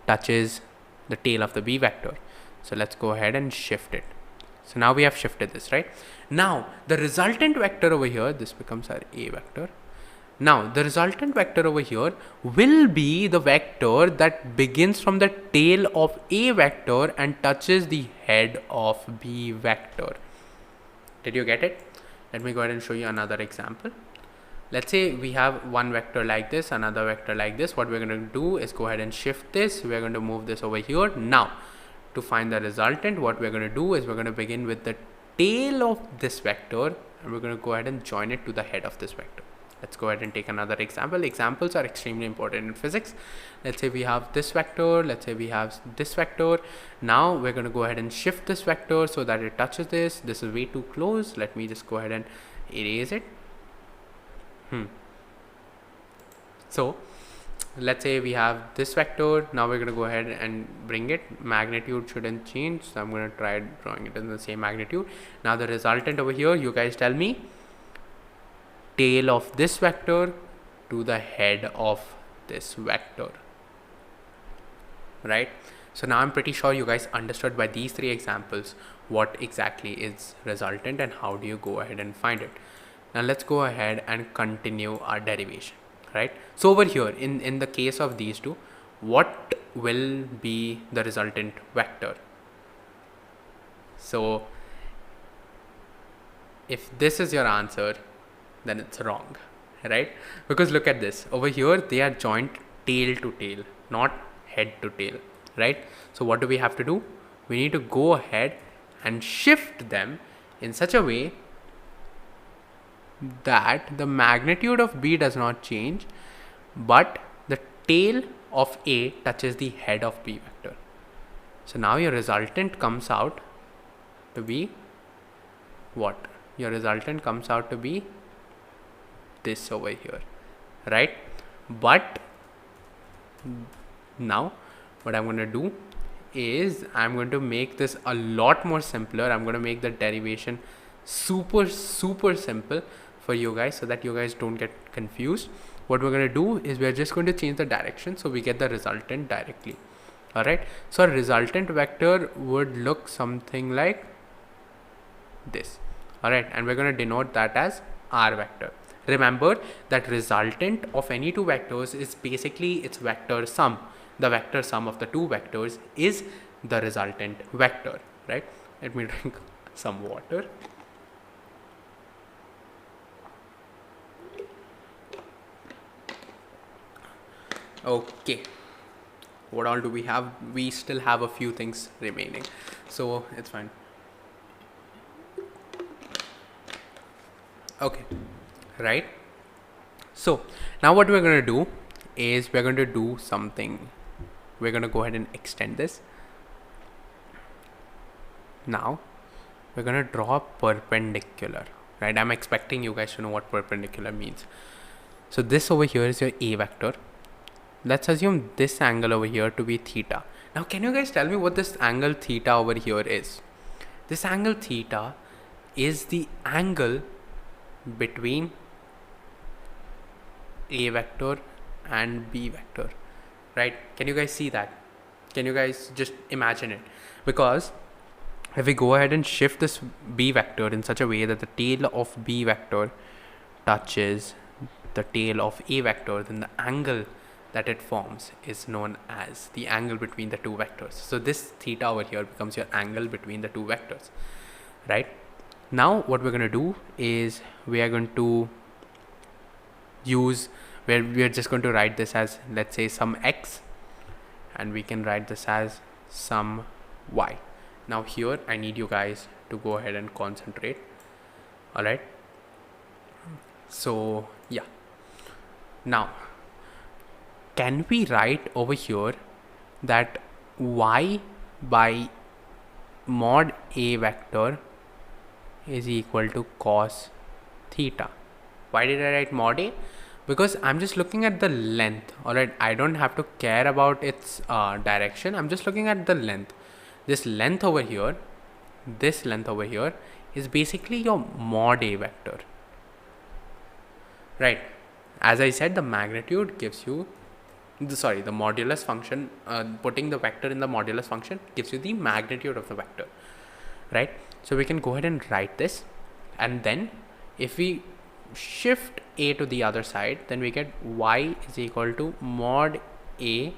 touches the tail of the B vector. So let's go ahead and shift it. So now we have shifted this, right? Now the resultant vector over here, this becomes our A vector. Now, the resultant vector over here will be the vector that begins from the tail of A vector and touches the head of B vector. Did you get it? Let me go ahead and show you another example. Let's say we have one vector like this, another vector like this. What we're going to do is go ahead and shift this. We're going to move this over here. Now, to find the resultant, what we're going to do is we're going to begin with the tail of this vector, and we're going to go ahead and join it to the head of this vector. Let's go ahead and take another example. Examples are extremely important in physics. Let's say we have this vector. Let's say we have this vector. Now we're going to go ahead and shift this vector so that it touches this. This is way too close. Let me just go ahead and erase it. So let's say we have this vector. Now we're going to go ahead and bring it. Magnitude shouldn't change. So I'm going to try drawing it in the same magnitude. Now the resultant over here, you guys tell me. Tail of this vector to the head of this vector, right? So now I'm pretty sure you guys understood by these three examples what exactly is resultant and how do you go ahead and find it. Now let's go ahead and continue our derivation, right? So over here in the case of these two, what will be the resultant vector? So if this is your answer, then it's wrong, right? Because look at this. Over here, they are joined tail to tail, not head to tail, right? So what do we have to do? We need to go ahead and shift them in such a way that the magnitude of B does not change, but the tail of A touches the head of B vector. So now your resultant comes out to be what? Your resultant comes out to be this over here, right? But now what I'm going to do is I'm going to make this a lot more simpler. I'm going to make the derivation super simple for you guys so that you guys don't get confused. What we're going to do is we're just going to change the direction so we get the resultant directly. All right, so a resultant vector would look something like this. All right, and we're going to denote that as R vector. Remember that resultant of any two vectors is basically its vector sum. The vector sum of the two vectors is the resultant vector, right? Let me drink some water. Okay, what all do we have? We still have a few things remaining, so it's fine. Okay, right? So now what we're going to do is we're going to do something. We're going to go ahead and extend this. Now we're going to draw a perpendicular, right? I'm expecting you guys to know what perpendicular means. So this over here is your A vector. Let's assume this angle over here to be theta. Now can you guys tell me what this angle theta over here is? This angle theta is the angle between A vector and B vector, right? Can you guys see that? Can you guys just imagine it? Because if we go ahead and shift this B vector in such a way that the tail of B vector touches the tail of A vector, then the angle that it forms is known as the angle between the two vectors. So this theta over here becomes your angle between the two vectors, right? Now what we're going to do is we are going to use where we are just going to write this as, let's say, some x, and we can write this as some y. Now here I need you guys to go ahead and concentrate. All right, so yeah, now can we write over here that y by mod A vector is equal to cos theta? Why did I write mod A? Because I'm just looking at the length. All right, I don't have to care about its direction. I'm just looking at the length. This length over here is basically your mod A vector, right? As I said, the magnitude gives you the modulus function. Putting the vector in the modulus function gives you the magnitude of the vector, right? So we can go ahead and write this, and then if we shift A to the other side, then we get y is equal to mod A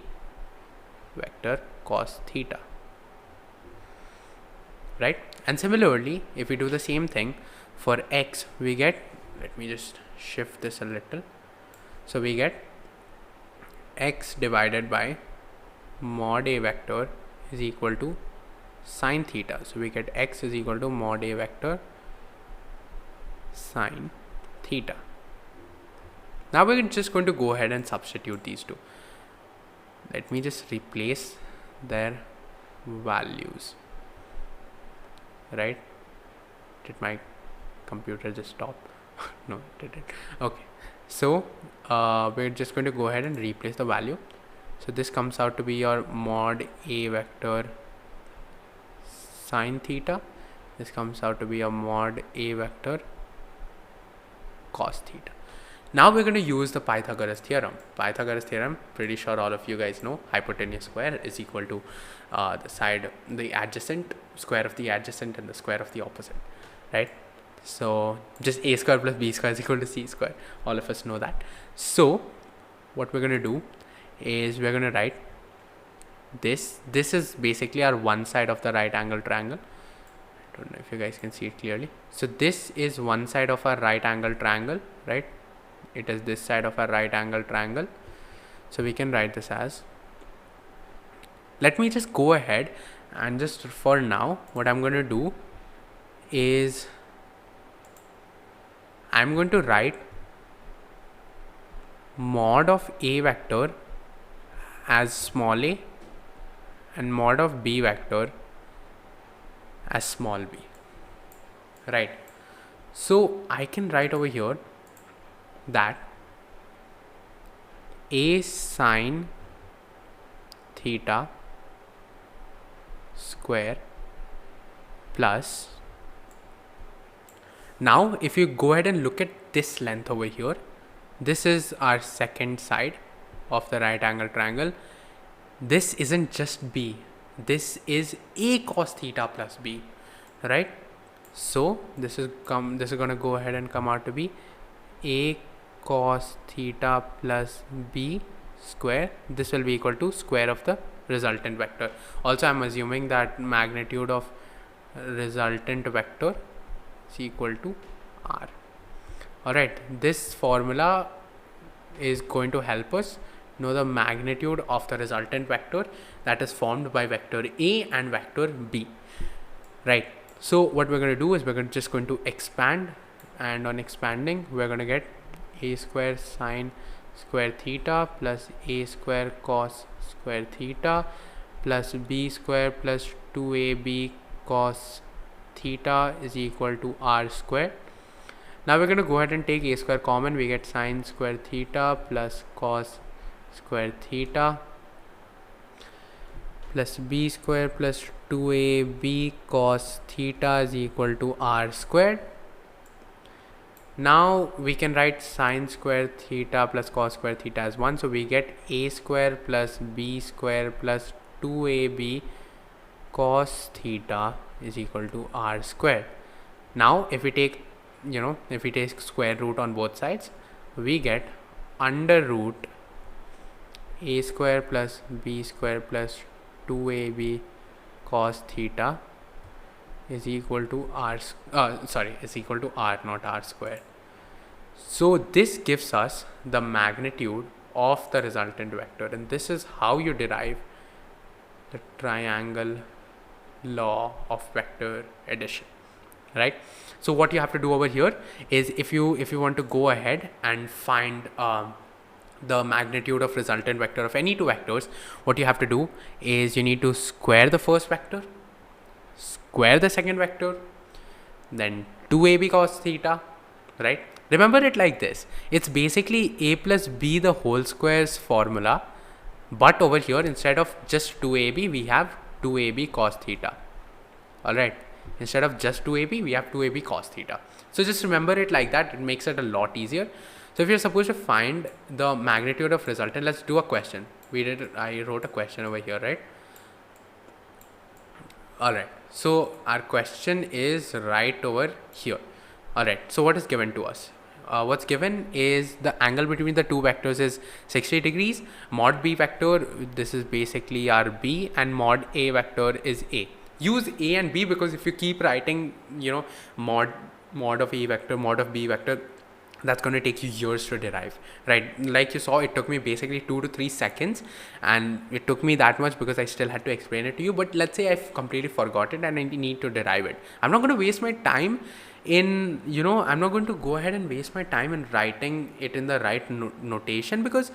vector cos theta, right? And similarly, if we do the same thing for x, we get, let me just shift this a little, so we get x divided by mod A vector is equal to sine theta. So we get x is equal to mod A vector sine theta. Now we're just going to go ahead and substitute these two. Let me just replace their values, right? Did my computer just stop? No, it didn't. Okay, so we're just going to go ahead and replace the value. So this comes out to be your mod A vector sine theta. This comes out to be a mod A vector cos theta. Now we're going to use the Pythagoras theorem. Pythagoras theorem, pretty sure all of you guys know, hypotenuse square is equal to the adjacent, square of the adjacent, and the square of the opposite, right? So just a square plus b square is equal to c square. All of us know that. So what we're going to do is we're going to write this. This is basically our one side of the right angle triangle. don't know if you guys can see it clearly. So this is one side of our right angle triangle, right? It is this side of our right angle triangle. So we can write this as, let me just go ahead and just for now, what I'm going to do is I'm going to write mod of A vector as small a and mod of B vector as small b, right? So I can write over here that A sine theta square plus, now if you go ahead and look at this length over here, this is our second side of the right angle triangle. This isn't just b, this is a cos theta plus b, right? So this is going to go ahead and come out to be a cos theta plus b square. This will be equal to square of the resultant vector. Also, I'm assuming that magnitude of resultant vector is equal to r. Alright, this formula is going to help us know the magnitude of the resultant vector that is formed by vector A and vector B, right? So what we're going to do is we're just going to expand, and on expanding we're going to get a square sine square theta plus a square cos square theta plus b square plus 2ab cos theta is equal to r square. Now we're going to go ahead and take a square common. We get sine square theta plus cos square theta plus b square plus 2ab cos theta is equal to r squared. Now we can write sine square theta plus cos square theta as 1. So we get a square plus b square plus 2ab cos theta is equal to r squared. Now if we take square root on both sides, we get under root a square plus b square plus 2ab cos theta is equal to r, is equal to r, not r squared. So this gives us the magnitude of the resultant vector, and this is how you derive the triangle law of vector addition, right? So what you have to do over here is if you want to go ahead and find the magnitude of resultant vector of any two vectors, what you have to do is you need to square the first vector, square the second vector, then 2ab cos theta, right? Remember it like this. It's basically a plus b the whole square's formula, but over here instead of just 2ab we have 2ab cos theta. Alright, instead of just 2ab we have 2ab cos theta. So just remember it like that. It makes it a lot easier. So if you're supposed to find the magnitude of resultant, let's do a question. I wrote a question over here, right? Alright, so our question is right over here. Alright, so what is given to us? What's given is the angle between the two vectors is 60 degrees. Mod b vector, this is basically our b, and mod a vector is a. Use a and b because if you keep writing, mod of a vector, mod of b vector, that's going to take you years to derive, right? Like you saw, it took me basically 2 to 3 seconds, and it took me that much because I still had to explain it to you. But let's say I've completely forgot it and I need to derive it. I'm not going to waste my time in, I'm not going to go ahead and waste my time in writing it in the right notation, because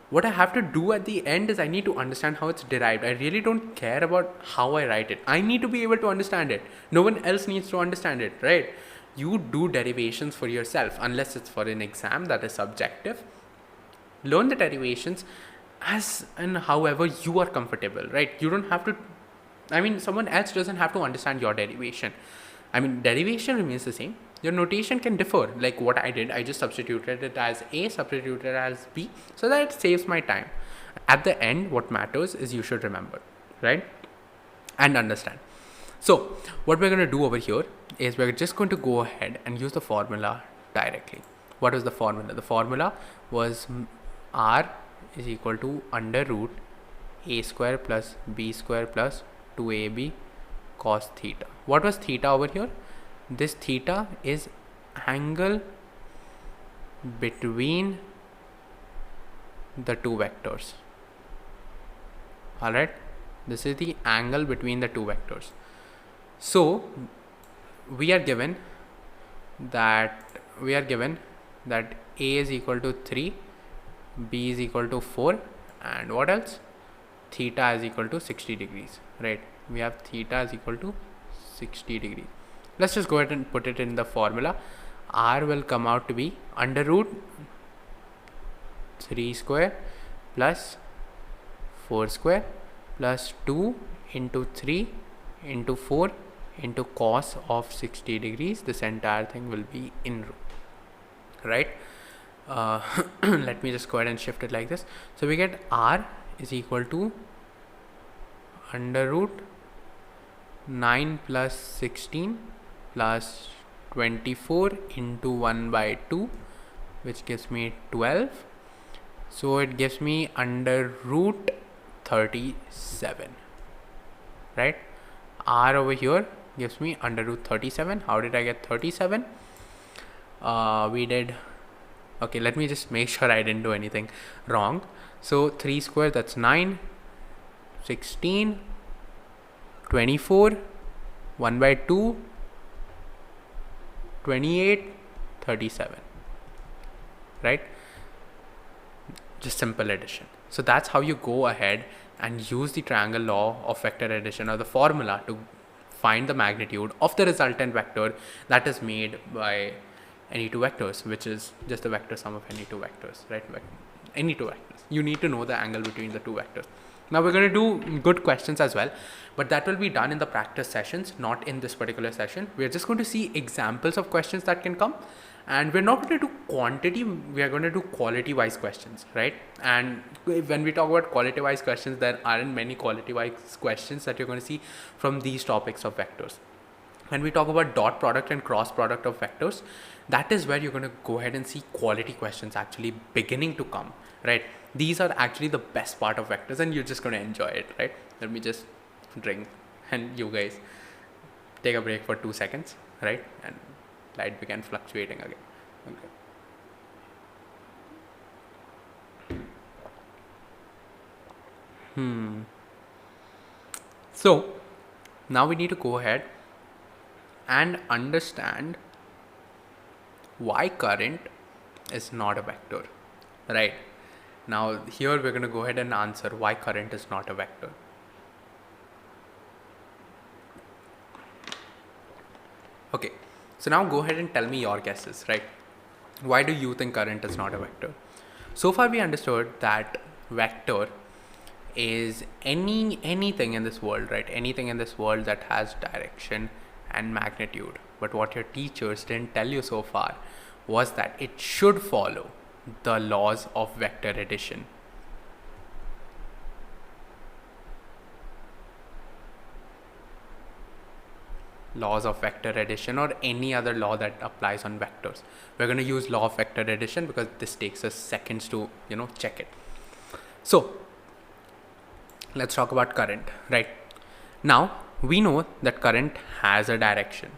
what I have to do at the end is I need to understand how it's derived. I really don't care about how I write it. I need to be able to understand it. No one else needs to understand it, right? You do derivations for yourself, unless it's for an exam that is subjective. Learn the derivations as and however you are comfortable, right? You don't have to, someone else doesn't have to understand your derivation. Derivation remains the same. Your notation can differ, like what I did. I just substituted it as A, substituted it as B, so that it saves my time. At the end, what matters is you should remember, right? And understand. So what we're going to do over here is we're just going to go ahead and use the formula directly. What was the formula? The formula was R is equal to under root A square plus B square plus 2AB cos theta. What was theta over here? This theta is angle between the two vectors. Alright, this is the angle between the two vectors. So we are given that A is equal to 3, B is equal to 4, and what else? Theta is equal to 60 degrees, right? We have theta is equal to 60 degrees. Let's just go ahead and put it in the formula. R will come out to be under root 3 square plus 4 square plus 2 into 3 into 4 into cos of 60 degrees. This entire thing will be in root, right? Let me just go ahead and shift it like this. So we get R is equal to under root 9 plus 16 plus 24 into 1 by 2, which gives me 12. So it gives me under root 37, right? R over here gives me under root 37. How did I get 37? Okay, let me just make sure I didn't do anything wrong. So 3 square, that's 9, 16, 24, 1 by 2, 28, 37, right? Just simple addition. So that's how you go ahead and use the triangle law of vector addition or the formula to find the magnitude of the resultant vector that is made by any two vectors, which is just the vector sum of any two vectors, right? Any two vectors. You need to know the angle between the two vectors. Now we're going to do good questions as well, but that will be done in the practice sessions, not in this particular session. We're just going to see examples of questions that can come, and we're not going to do quantity, we are going to do quality wise questions, right? And when we talk about quality wise questions, there aren't many quality wise questions that you're going to see from these topics of vectors. When we talk about dot product and cross product of vectors, that is where you're going to go ahead and see quality questions actually beginning to come, right? These are actually the best part of vectors, and you're just going to enjoy it, right? Let me just drink and you guys take a break for 2 seconds, right? And light began fluctuating again. Okay. So now we need to go ahead and understand why current is not a vector, right? Now here we're going to go ahead and answer why current is not a vector. Okay, so now go ahead and tell me your guesses, right? Why do you think current is not a vector? So far we understood that vector is anything in this world, right? Anything in this world that has direction and magnitude. But what your teachers didn't tell you so far was that it should follow the laws of vector addition. Laws of vector addition or any other law that applies on vectors. We're going to use law of vector addition because this takes us seconds to, check it. So let's talk about current, right? Now we know that current has a direction.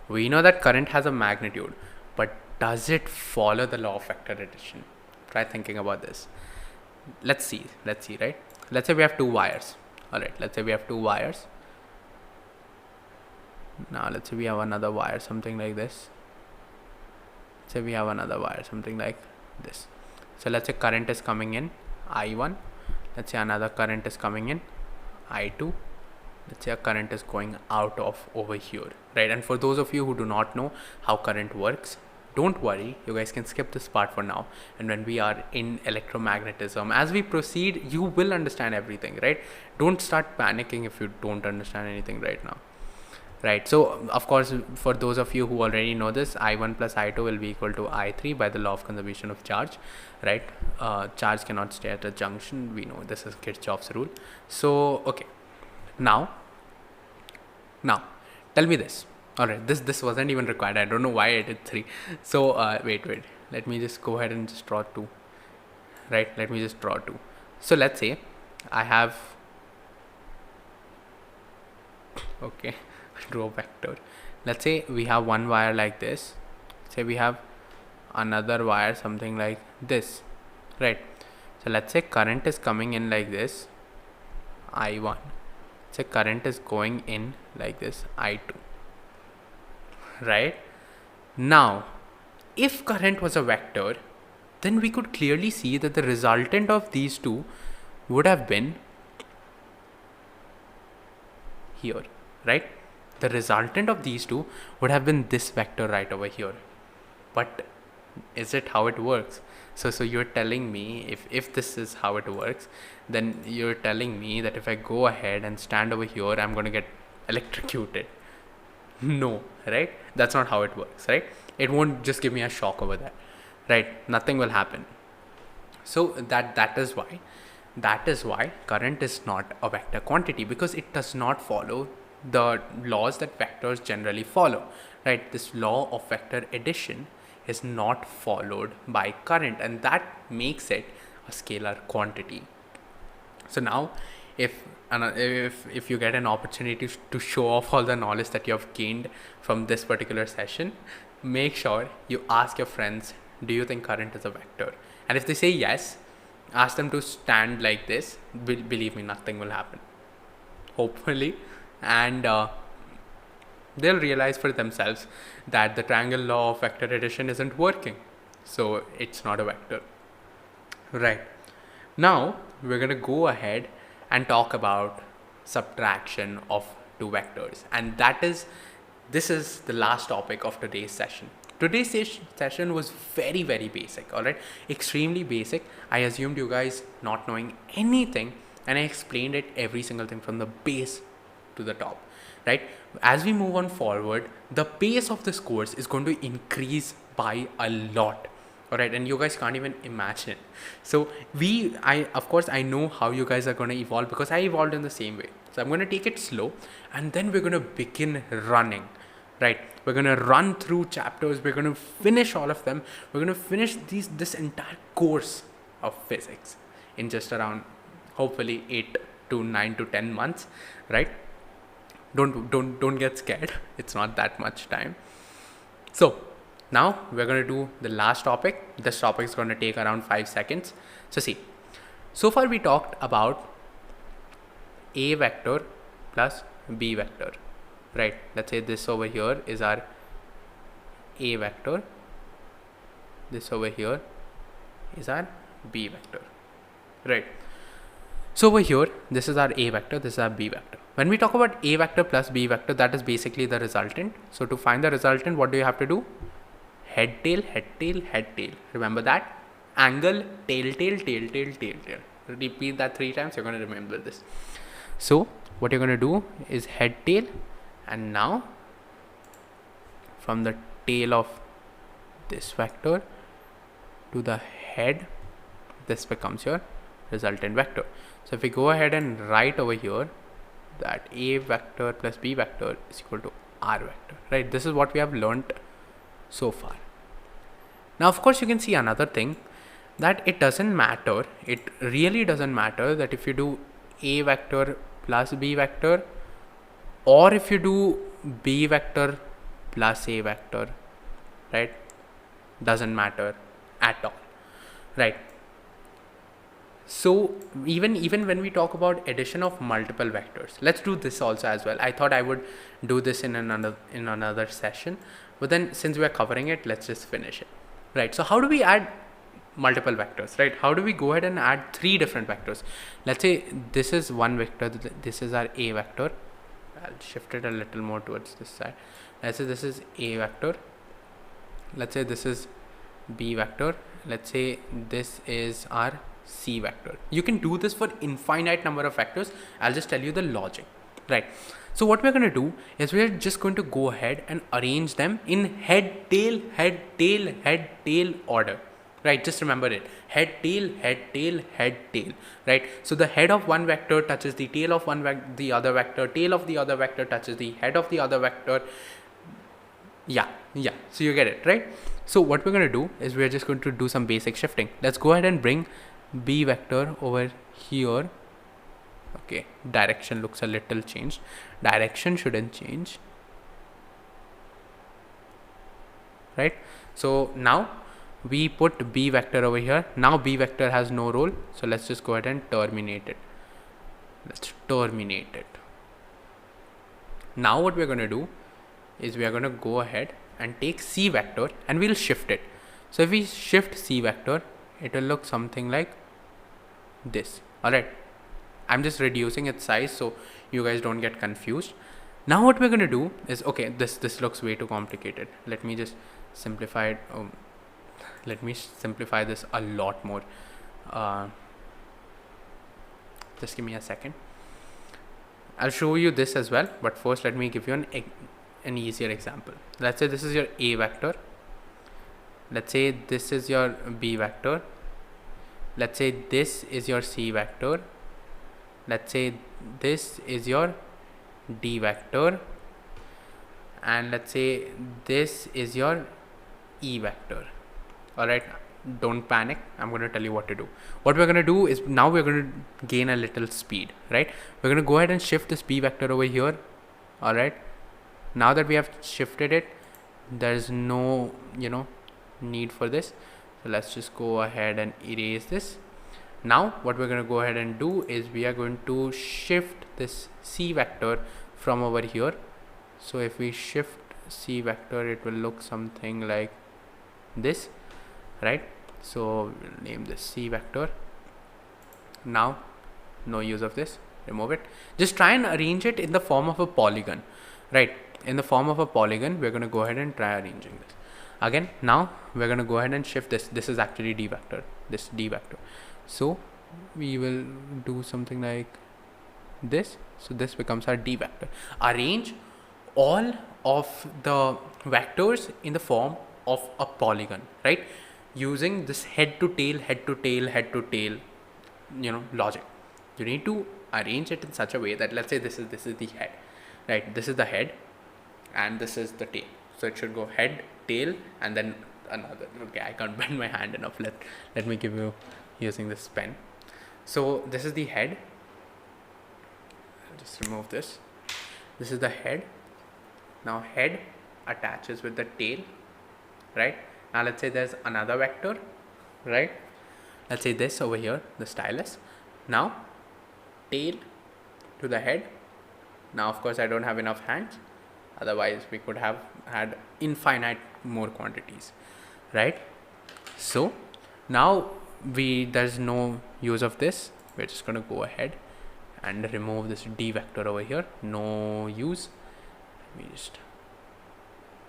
We know that current has a magnitude, but does it follow the law of vector addition? Try thinking about this. Let's see, right? Let's say we have two wires. All right, let's say we have two wires. Now let's say we have another wire, something like this. Say we have another wire, something like this. So let's say current is coming in I1. Let's say another current is coming in I2. Let's say a current is going out of over here, right? And for those of you who do not know how current works, don't worry, you guys can skip this part for now. And when we are in electromagnetism, as we proceed, you will understand everything, right? Don't start panicking if you don't understand anything right now. Right, so of course, for those of you who already know this, I1 plus I2 will be equal to I3 by the law of conservation of charge, right? Charge cannot stay at a junction. We know this is Kirchhoff's rule. So, okay, now, tell me this. All right, this wasn't even required. I don't know why I did 3. So, wait. Let me just go ahead and just draw 2, right? Let me just draw 2. So, let's say I have Okay, draw vector. Let's say we have one wire like this. Say we have another wire something like this, right? So let's say current is coming in like this, I1. Say current is going in like this, I2, right? Now, if current was a vector, then we could clearly see that the resultant of these two would have been here, right? The resultant of these two would have been this vector right over here. But is it how it works? So you're telling me, if this is how it works, then you're telling me that if I go ahead and stand over here, I'm going to get electrocuted. No, right? That's not how it works, right? It won't just give me a shock over that, right? Nothing will happen. So that is why current is not a vector quantity, because it does not follow the laws that vectors generally follow, right? This law of vector addition is not followed by current, and that makes it a scalar quantity. So now if you get an opportunity to show off all the knowledge that you have gained from this particular session, make sure you ask your friends, do you think current is a vector? And if they say yes, ask them to stand like this. Believe me, nothing will happen, hopefully, and they'll realize for themselves that the triangle law of vector addition isn't working, so it's not a vector, right? Now we're going to go ahead and talk about subtraction of two vectors, and this is the last topic of today's session. Today's session was very, very basic, alright? Extremely basic. I assumed you guys not knowing anything, and I explained it every single thing from the base to the top, right? As we move on forward, the pace of this course is going to increase by a lot, alright? And you guys can't even imagine. So of course, I know how you guys are going to evolve, because I evolved in the same way. So I'm going to take it slow, and then we're going to begin running. Right, we're going to run through chapters, we're going to finish all of them, we're going to finish this entire course of physics in just around, hopefully, 8 to 9 to 10 months, right? Don't get scared, it's not that much time. So now we're going to do the last topic. This topic is going to take around 5 seconds. So see, so far we talked about A vector plus B vector. Right, let's say this over here is our A vector, this over here is our B vector, right? So over here, this is our A vector, this is our B vector. When we talk about A vector plus B vector, that is basically the resultant. So to find the resultant, what do you have to do? Head, tail, head, tail, head, tail. Remember that? Angle, tail, tail, tail, tail, tail, tail. Repeat that 3 times, you're going to remember this. So what you're going to do is head, tail, and now from the tail of this vector to the head, this becomes your resultant vector. So if we go ahead and write over here that A vector plus B vector is equal to R vector, right? This is what we have learnt so far. Now of course you can see another thing, that it doesn't matter, it really doesn't matter that if you do A vector plus B vector, or if you do B vector plus A vector, right? Doesn't matter at all, right? So even when we talk about addition of multiple vectors, let's do this also as well. I thought I would do this in another session, but then since we are covering it, let's just finish it, right? So how do we add multiple vectors, right? How do we go ahead and add 3 different vectors? Let's say this is one vector, this is our A vector. I'll shift it a little more towards this side. Let's say this is A vector, let's say this is B vector, let's say this is our C vector. You can do this for infinite number of vectors. I'll just tell you the logic, right? So what we're going to do is we're just going to go ahead and arrange them in head, tail, head, tail, head, tail order, right? Just remember it, head, tail, head, tail, head, tail, right? So the head of one vector touches the tail of the other vector, tail of the other vector touches the head of the other vector. Yeah, so you get it, right? So what we're going to do is we're just going to do some basic shifting. Let's go ahead and bring B vector over here Okay, direction looks a little changed. Direction shouldn't change, right? So now we put B vector over here. Now B vector has no role, so let's just go ahead and terminate it. Let's terminate it. Now what we're going to do is we are going to go ahead and take C vector and we'll shift it. So if we shift C vector, it will look something like this. Alright, I'm just reducing its size so you guys don't get confused. Now what we're going to do is, okay, this looks way too complicated. Let me just simplify it. Let me simplify this a lot more. Just give me a second. I'll show you this as well, but first let me give you an easier example. Let's say this is your A vector. Let's say this is your B vector. Let's say this is your C vector. Let's say this is your D vector. And let's say this is your E vector. Alright, don't panic. I'm going to tell you what to do. What we're going to do is now we're going to gain a little speed, right? We're going to go ahead and shift this B vector over here. Alright, now that we have shifted it, there's no, need for this. So let's just go ahead and erase this. Now what we're going to go ahead and do is we are going to shift this C vector from over here. So if we shift C vector, it will look something like this, right? So we'll name this C vector. Now no use of this, remove it. Just try and arrange it in the form of a polygon, right? In the form of a polygon, we're going to go ahead and try arranging this. Again, now we're going to go ahead and shift this. This is actually D vector, this D vector. So we will do something like this. So this becomes our D vector. Arrange all of the vectors in the form of a polygon, right? Using this head to tail, head to tail, head to tail, logic. You need to arrange it in such a way that, let's say this is the head, right? This is the head and this is the tail. So it should go head, tail, and then another. Okay, I can't bend my hand enough. Let me give you using this pen. So this is the head. I'll just remove this. This is the head. Now head attaches with the tail, right? Now let's say there's another vector, right? Let's say this over here, the stylus. Now tail to the head. Now of course I don't have enough hands, otherwise we could have had infinite more quantities, right? So now there's no use of this. We're just going to go ahead and remove this D vector over here. No use. Let me just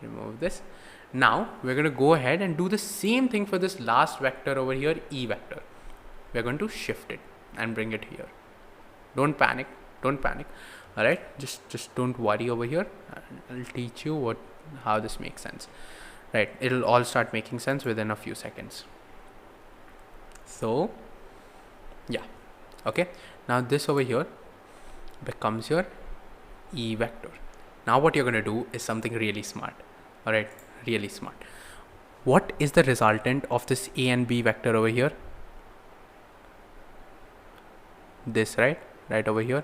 remove this. Now we're going to go ahead and do the same thing for this last vector over here, E vector. We're going to shift it and bring it here. Don't panic. All right, just don't worry over here. I'll teach you how this makes sense, right? It'll all start making sense within a few seconds. So yeah, okay, now this over here becomes your E vector. Now what you're going to do is something really smart. All right, really smart. What is the resultant of this A and B vector over here? This, right over here.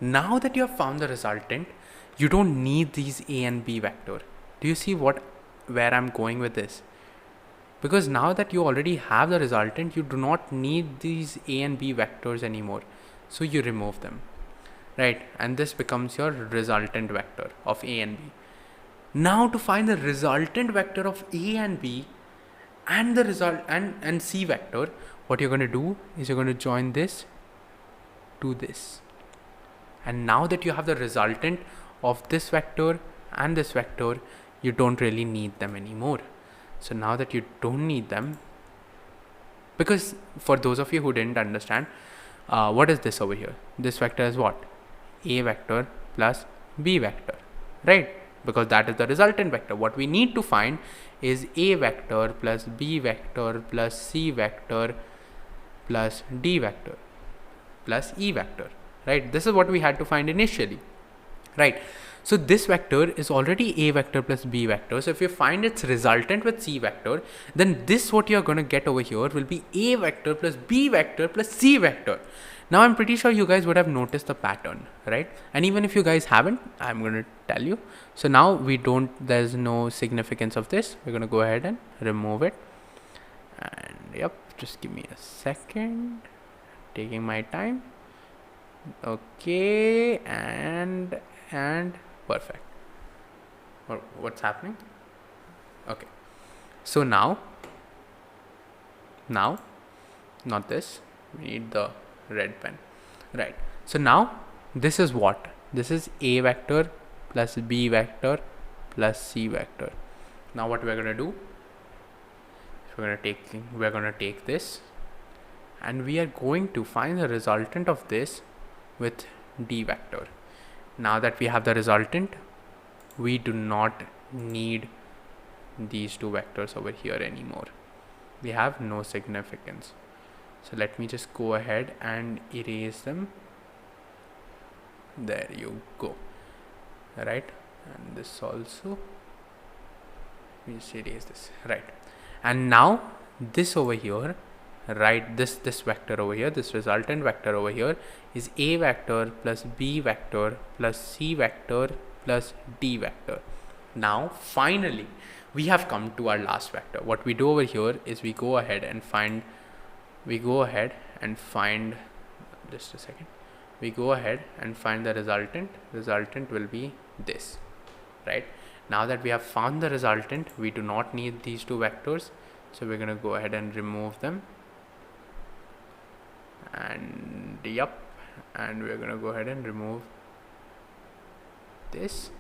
Now that you have found the resultant, you don't need these A and B vector. Do you see where I'm going with this? Because now that you already have the resultant, you do not need these A and B vectors anymore. So you remove them, right? And this becomes your resultant vector of A and B. Now to find the resultant vector of A and B and the result and C vector, what you're going to do is you're going to join this to this. And now that you have the resultant of this vector and this vector, you don't really need them anymore. So now that you don't need them, because for those of you who didn't understand, what is this over here? This vector is what? A vector plus B vector, right? Because that is the resultant vector. What we need to find is A vector plus B vector plus C vector plus D vector plus E vector, right? This is what we had to find initially, right? So this vector is already A vector plus B vector. So if you find its resultant with C vector, then this what you're going to get over here will be A vector plus B vector plus C vector. Now I'm pretty sure you guys would have noticed the pattern, right? And even if you guys haven't, I'm going to tell you. So now there's no significance of this. We're going to go ahead and remove it. And yep, just give me a second. Taking my time. Okay, and perfect. What's happening? Okay. So now, not this. We need the red pen, right? So now this is what? This is A vector plus B vector plus C vector. Now what we're gonna do? We're gonna take this, and we are going to find the resultant of this with D vector. Now that we have the resultant, we do not need these two vectors over here anymore. They have no significance. So let me just go ahead and erase them. There you go. Right, and this also. We just erase this. Right, and now this over here, right, this vector over here, this resultant vector over here is A vector plus B vector plus C vector plus D vector. Now finally we have come to our last vector. What we do over here is we go ahead and find just a second. We go ahead and find the resultant. Resultant will be this, right? Now that we have found the resultant, we do not need these two vectors, so we're going to go ahead and remove them. And yep, and we're going to go ahead and remove this.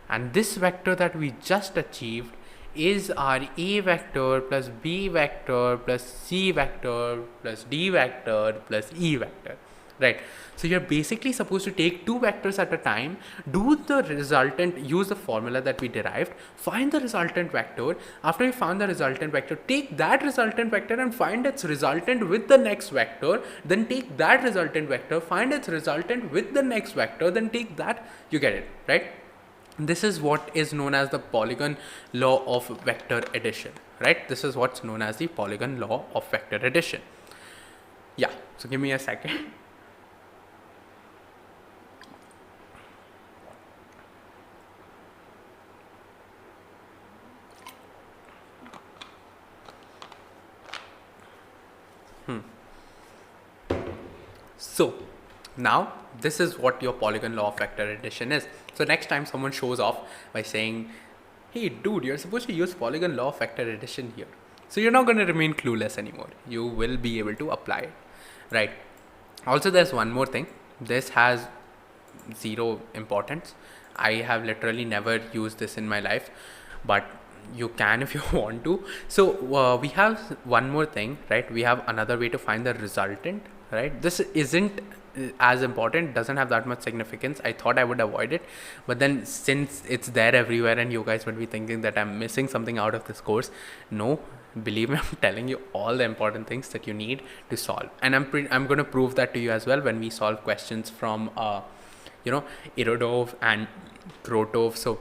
And this vector that we just achieved is our A vector plus B vector plus C vector plus D vector plus E vector, right? So you're basically supposed to take two vectors at a time, do the resultant, use the formula that we derived, find the resultant vector. After you found the resultant vector, take that resultant vector and find its resultant with the next vector, then take that resultant vector, find its resultant with the next vector, then take that. You get it, right? This is what is known as the Polygon law of vector addition, right? This is what's known as the Polygon law of vector addition. Yeah, so give me a second. So now this is what your Polygon law of vector addition is. So next time someone shows off by saying, hey dude, you're supposed to use Polygon law of vector addition here. So you're not going to remain clueless anymore. You will be able to apply it, right? Also, there's one more thing. This has zero importance. I have literally never used this in my life, but you can if you want to. So we have one more thing, right? We have another way to find the resultant, right? This isn't as important, doesn't have that much significance. I thought I would avoid it, but then since it's there everywhere and you guys would be thinking that I'm missing something out of this course, no, believe me, I'm telling you all the important things that you need to solve, and I'm going to prove that to you as well when we solve questions from Irodov and Krotov. So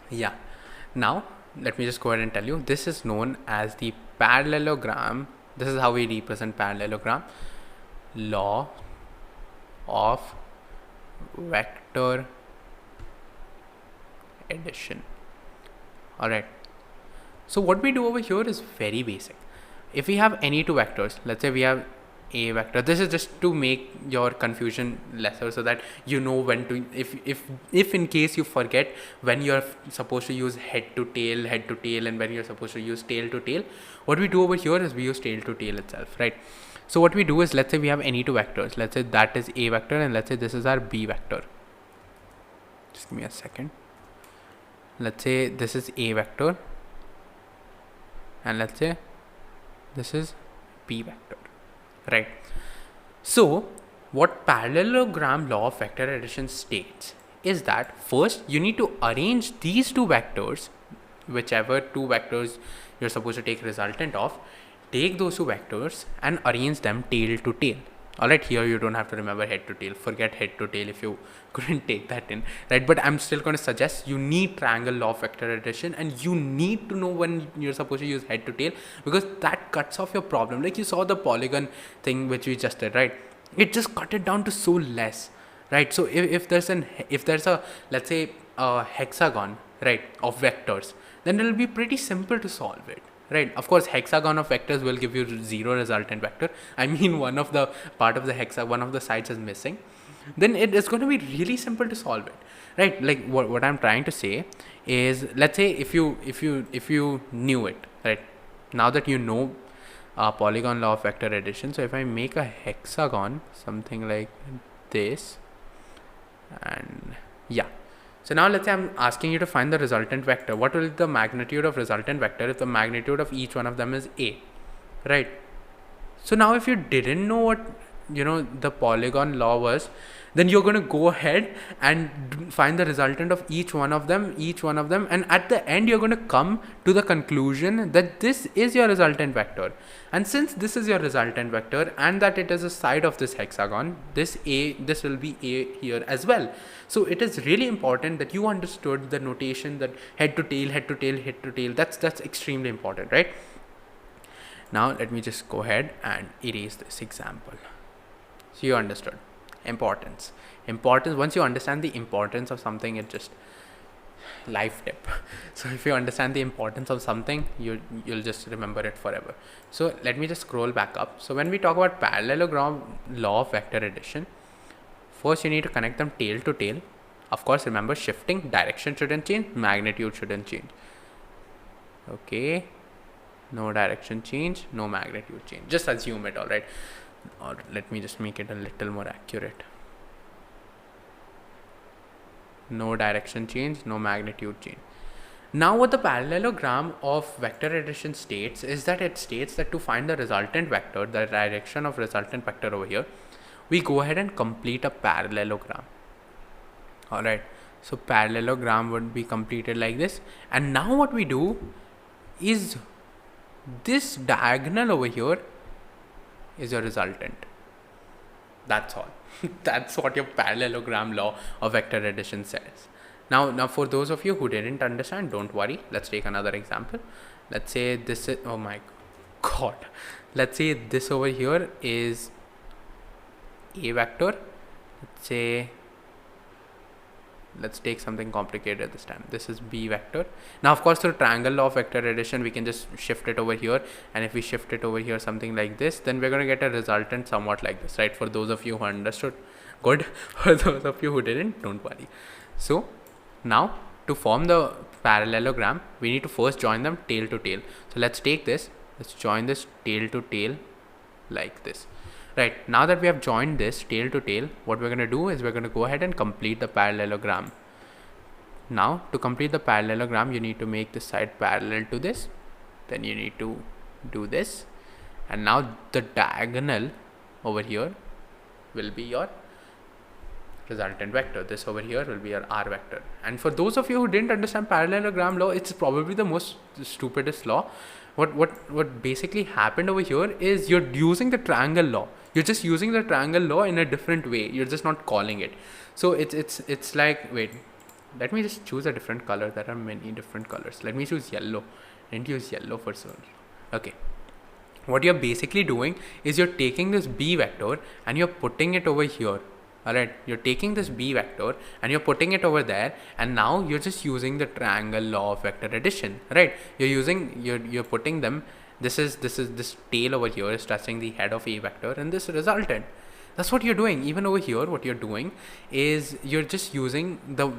yeah, now let me just go ahead and tell you, this is known as the parallelogram. This is how we represent parallelogram law of vector addition. All right, so what we do over here is very basic. If we have any two vectors, let's say we have A vector, this is just to make your confusion lesser, so that you know when to, if in case you forget when you're supposed to use head to tail and when you're supposed to use tail to tail, what we do over here is we use tail to tail itself, right? So what we do is, let's say we have any two vectors, let's say that is A vector and let's say this is our B vector. Just give me a second. Let's say this is A vector and let's say this is B vector, right? So what parallelogram law of vector addition states is that first you need to arrange these two vectors, whichever two vectors you're supposed to take resultant of, take those two vectors and arrange them tail to tail. All right, here you don't have to remember head to tail. Forget head to tail if you couldn't take that in, right? But I'm still going to suggest you need triangle law of vector addition, and you need to know when you're supposed to use head to tail, because that cuts off your problem. Like you saw the polygon thing which we just did, right? it just cut it down to so less, right? So if there's a, let's say, a hexagon, right, of vectors, then it'll be pretty simple to solve it, right? Of course, hexagon of vectors will give you 0 resultant vector. I mean, one of the part of the one of the sides is missing. Then it is going to be really simple to solve it, right? Like what I'm trying to say is, let's say if you knew it, right? Now that you know Polygon law of vector addition, so if I make a hexagon something like this, and yeah, so now let's say I'm asking you to find the resultant vector. What will be the magnitude of resultant vector if the magnitude of each one of them is a, right? So now if you didn't know what the Polygon law was, then you're going to go ahead and find the resultant of each one of them, and at the end you're going to come to the conclusion that this is your resultant vector. And since this is your resultant vector and that it is a side of this hexagon, this will be a here as well. So it is really important that you understood the notation, that head to tail, head to tail, head to tail. That's extremely important, right? Now let me just go ahead and erase this example. So you understood importance. Once you understand the importance of something, it just life tip. So if you understand the importance of something, you'll just remember it forever. So let me just scroll back up. So when we talk about parallelogram law of vector addition, first you need to connect them tail to tail. Of course, remember, shifting direction shouldn't change, magnitude shouldn't change. Okay, no direction change, no magnitude change. Just assume it, all right? Or let me just make it a little more accurate. No direction change, no magnitude change. Now what the parallelogram of vector addition states is that it states that to find the resultant vector, the direction of resultant vector over here, we go ahead and complete a parallelogram. Alright, so parallelogram would be completed like this. And now what we do is, this diagonal over here is your resultant. That's all. That's what your parallelogram law of vector addition says. Now for those of you who didn't understand, don't worry. Let's take another example. Let's say this is, oh my god. Let's say this over here is a vector. Let's take something complicated this time. This is b vector. Now of course, through triangle law of vector addition, we can just shift it over here, and if we shift it over here something like this, then we're going to get a resultant somewhat like this, right? For those of you who understood, good. For those of you who didn't, don't worry. So now to form the parallelogram, we need to first join them tail to tail. So let's take this, let's join this tail to tail like this. Right, now that we have joined this tail to tail, what we're going to do is we're going to go ahead and complete the parallelogram. Now to complete the parallelogram, you need to make this side parallel to this, then you need to do this, and now the diagonal over here will be your resultant vector. This over here will be your r vector. And for those of you who didn't understand parallelogram law, it's probably the most stupidest law. What basically happened over here is you're using the triangle law. You're just using the triangle law in a different way. You're just not calling it. So it's like, wait, let me just choose a different color. There are many different colors. Let me choose yellow. Didn't use yellow for so long. Okay. What you're basically doing is you're taking this b vector and you're putting it over here. Alright, you're taking this b vector and you're putting it over there, and now you're just using the triangle law of vector addition, right? You're putting them, this tail over here is touching the head of a vector and this resultant. That's what you're doing. Even over here, what you're doing is you're just using the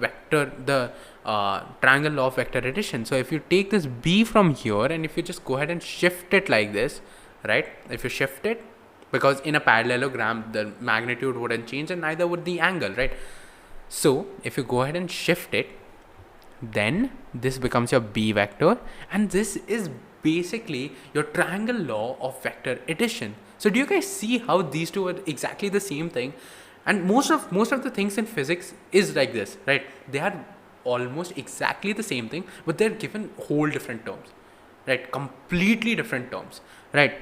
triangle law of vector addition. So if you take this b from here and if you just go ahead and shift it like this, right? If you shift it, because in a parallelogram, the magnitude wouldn't change and neither would the angle, right? So if you go ahead and shift it, then this becomes your b vector, and this is basically your triangle law of vector addition. So do you guys see how these two are exactly the same thing? And most of the things in physics is like this, right? They are almost exactly the same thing, but they're given whole different terms, right? Completely different terms, right?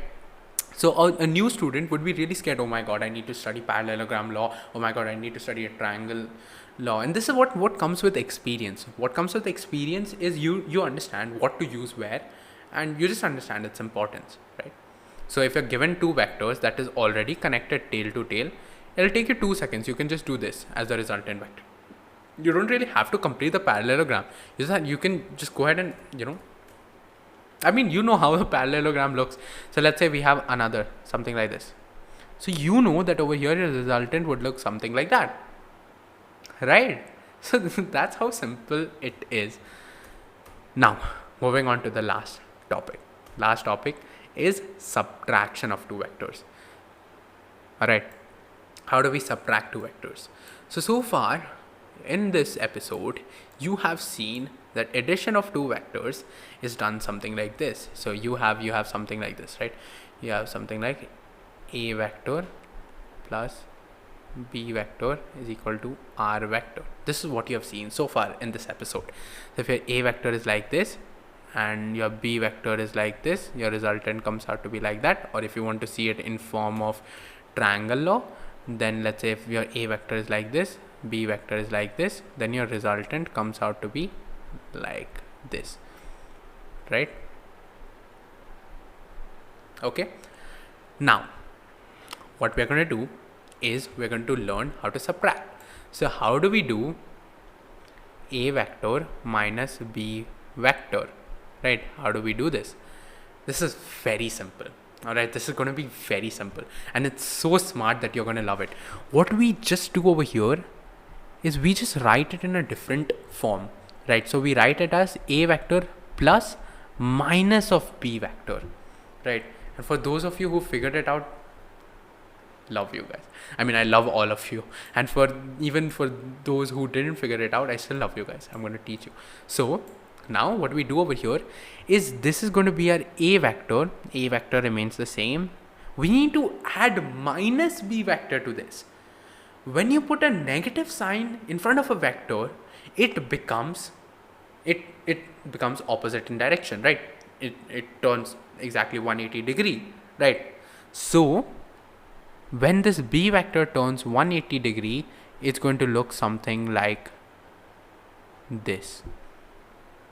So a new student would be really scared. Oh my god, I need to study parallelogram law. Oh my god, I need to study a triangle law. And this is what comes with experience. What comes with experience is you understand what to use where, and you just understand its importance, right? So if you're given two vectors that is already connected tail to tail, it'll take you 2 seconds. You can just do this as the resultant vector. You don't really have to complete the parallelogram. You can just go ahead and, I mean, you know how a parallelogram looks. So let's say we have another, something like this. So you know that over here your resultant would look something like that, right? So that's how simple it is. Now, moving on to the last topic. Last topic is subtraction of two vectors. All right. How do we subtract two vectors? So far in this episode, you have seen that addition of two vectors is done something like this. So you have something like this, right? You have something like a vector plus b vector is equal to r vector. This is what you have seen so far in this episode. So if your a vector is like this and your b vector is like this, your resultant comes out to be like that. Or if you want to see it in form of triangle law, then let's say if your a vector is like this, b vector is like this, then your resultant comes out to be like this, right? Okay. Now, what we're going to do is we're going to learn how to subtract. So how do we do a vector minus b vector, right? How do we do this? This is very simple. All right, this is going to be very simple, and it's so smart that you're going to love it. What we just do over here is we just write it in a different form, right? So we write it as a vector plus minus of b vector, right? And for those of you who figured it out, love you guys. I mean, I love all of you. And even for those who didn't figure it out, I still love you guys. I'm going to teach you. So now what we do over here is this is going to be our a vector. A vector remains the same. We need to add minus b vector to this. When you put a negative sign in front of a vector, it becomes opposite in direction, right? It turns exactly 180 degree, right? So when this b vector turns 180 degree, it's going to look something like this.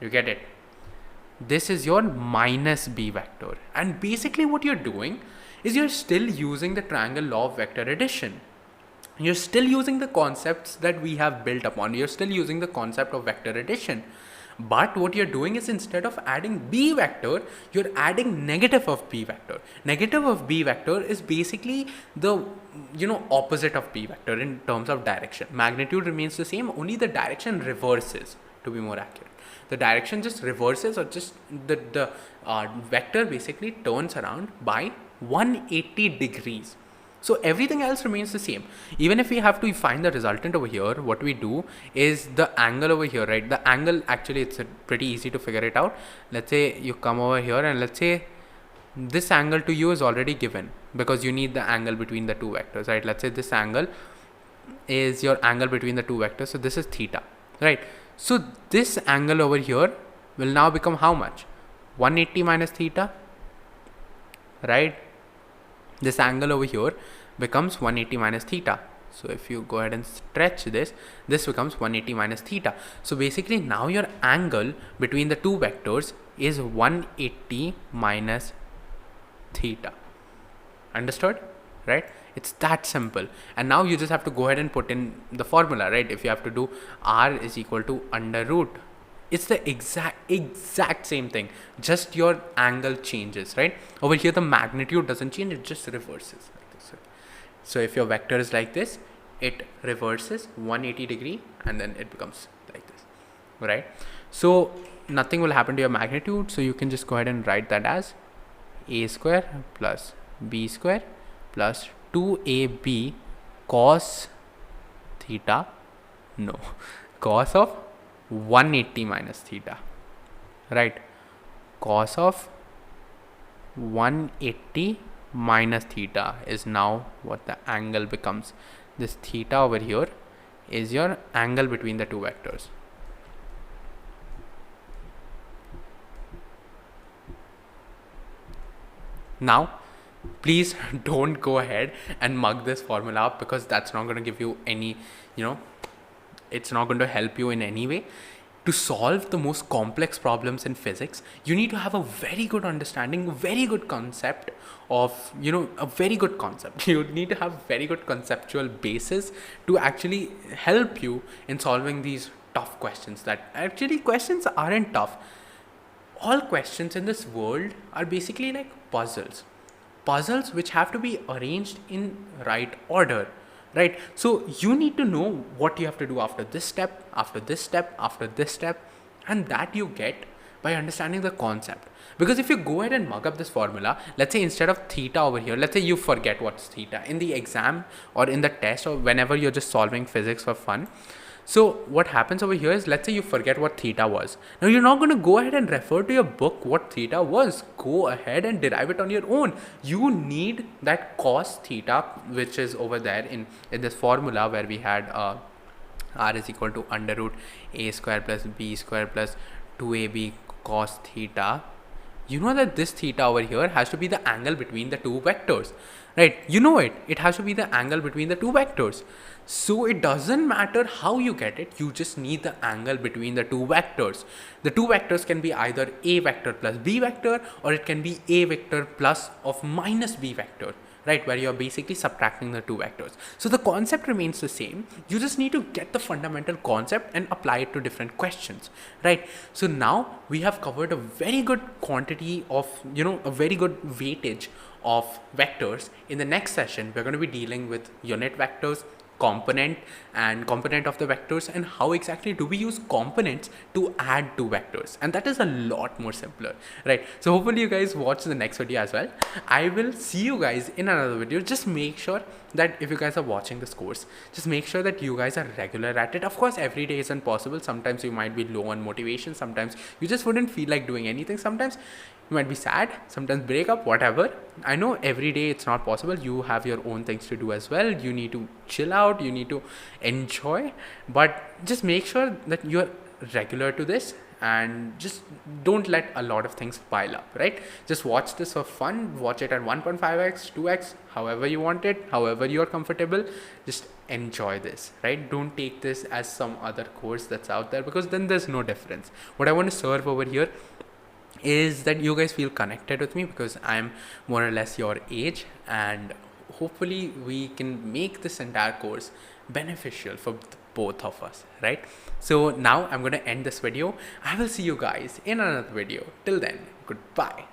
You get it? This is your minus b vector. And basically what you're doing is you're still using the triangle law of vector addition. You're still using the concepts that we have built upon. You're still using the concept of vector addition. But what you're doing is instead of adding b vector, you're adding negative of b vector. Negative of b vector is basically the opposite of b vector in terms of direction. Magnitude remains the same, only the direction reverses, to be more accurate. The direction just reverses, or just the vector basically turns around by 180 degrees. So everything else remains the same. Even if we have to find the resultant over here, what we do is the angle over here, right? The angle, actually, it's pretty easy to figure it out. Let's say you come over here and let's say this angle to you is already given because you need the angle between the two vectors, right? Let's say this angle is your angle between the two vectors. So this is theta, right? So this angle over here will now become how much? 180 minus theta, right? This angle over here becomes 180 minus theta. So if you go ahead and stretch this becomes 180 minus theta. So basically now your angle between the two vectors is 180 minus theta. Understood? Right? It's that simple. And now you just have to go ahead and put in the formula, right? If you have to do r is equal to under root, it's the exact same thing, just your angle changes, right? Over here the magnitude doesn't change, it just reverses like this. So if your vector is like this, it reverses 180 degree and then it becomes like this, right? So nothing will happen to your magnitude, so you can just go ahead and write that as a square plus b square plus 2ab cos theta, cos of 180 minus theta, right? Cos of 180 minus theta is now what the angle becomes. This theta over here is your angle between the two vectors. Now please don't go ahead and mug this formula up, because that's not going to give you any, it's not going to help you in any way. to solve the most complex problems in physics, you need to have a very good understanding, very good concept of, a very good concept. You need to have very good conceptual basis to actually help you in solving these tough questions. That actually questions aren't tough. All questions in this world are basically like puzzles which have to be arranged in right order, right? So you need to know what you have to do after this step, after this step, after this step, and that you get by understanding the concept. Because if you go ahead and mug up this formula, let's say instead of theta over here, let's say you forget what's theta in the exam or in the test or whenever you're just solving physics for fun. So what happens over here is, let's say you forget what theta was. Now you're not going to go ahead and refer to your book what theta was. Go ahead and derive it on your own. You need that cos theta, which is over there in this formula where we had r is equal to under root a square plus b square plus 2ab cos theta. You know that this theta over here has to be the angle between the two vectors, right? You know it has to be the angle between the two vectors. So it doesn't matter how you get it, you just need the angle between the two vectors. The two vectors can be either a vector plus b vector, or it can be a vector plus of minus b vector, right, where you're basically subtracting the two vectors. So the concept remains the same. You just need to get the fundamental concept and apply it to different questions, right? So now we have covered a very good quantity of, a very good weightage of vectors. In the next session, we're going to be dealing with unit vectors, component of the vectors, and how exactly do we use components to add two vectors. And that is a lot more simpler, right? So hopefully you guys watch the next video as well. I will see you guys in another video. Just make sure that if you guys are watching this course, just make sure that you guys are regular at it. Of course, every day isn't possible. Sometimes you might be low on motivation, sometimes you just wouldn't feel like doing anything, sometimes you might be sad, sometimes break up, whatever. I know every day it's not possible. You have your own things to do as well. You need to chill out, you need to enjoy, but just make sure that you're regular to this and just don't let a lot of things pile up, right? Just watch this for fun. Watch it at 1.5x, 2x, however you want it, however you're comfortable. Just enjoy this, right? Don't take this as some other course that's out there, because then there's no difference. What I want to serve over here is that you guys feel connected with me, because I'm more or less your age, and hopefully we can make this entire course beneficial for both of us, right? So now I'm going to end this video. I will see you guys in another video. Till then, goodbye.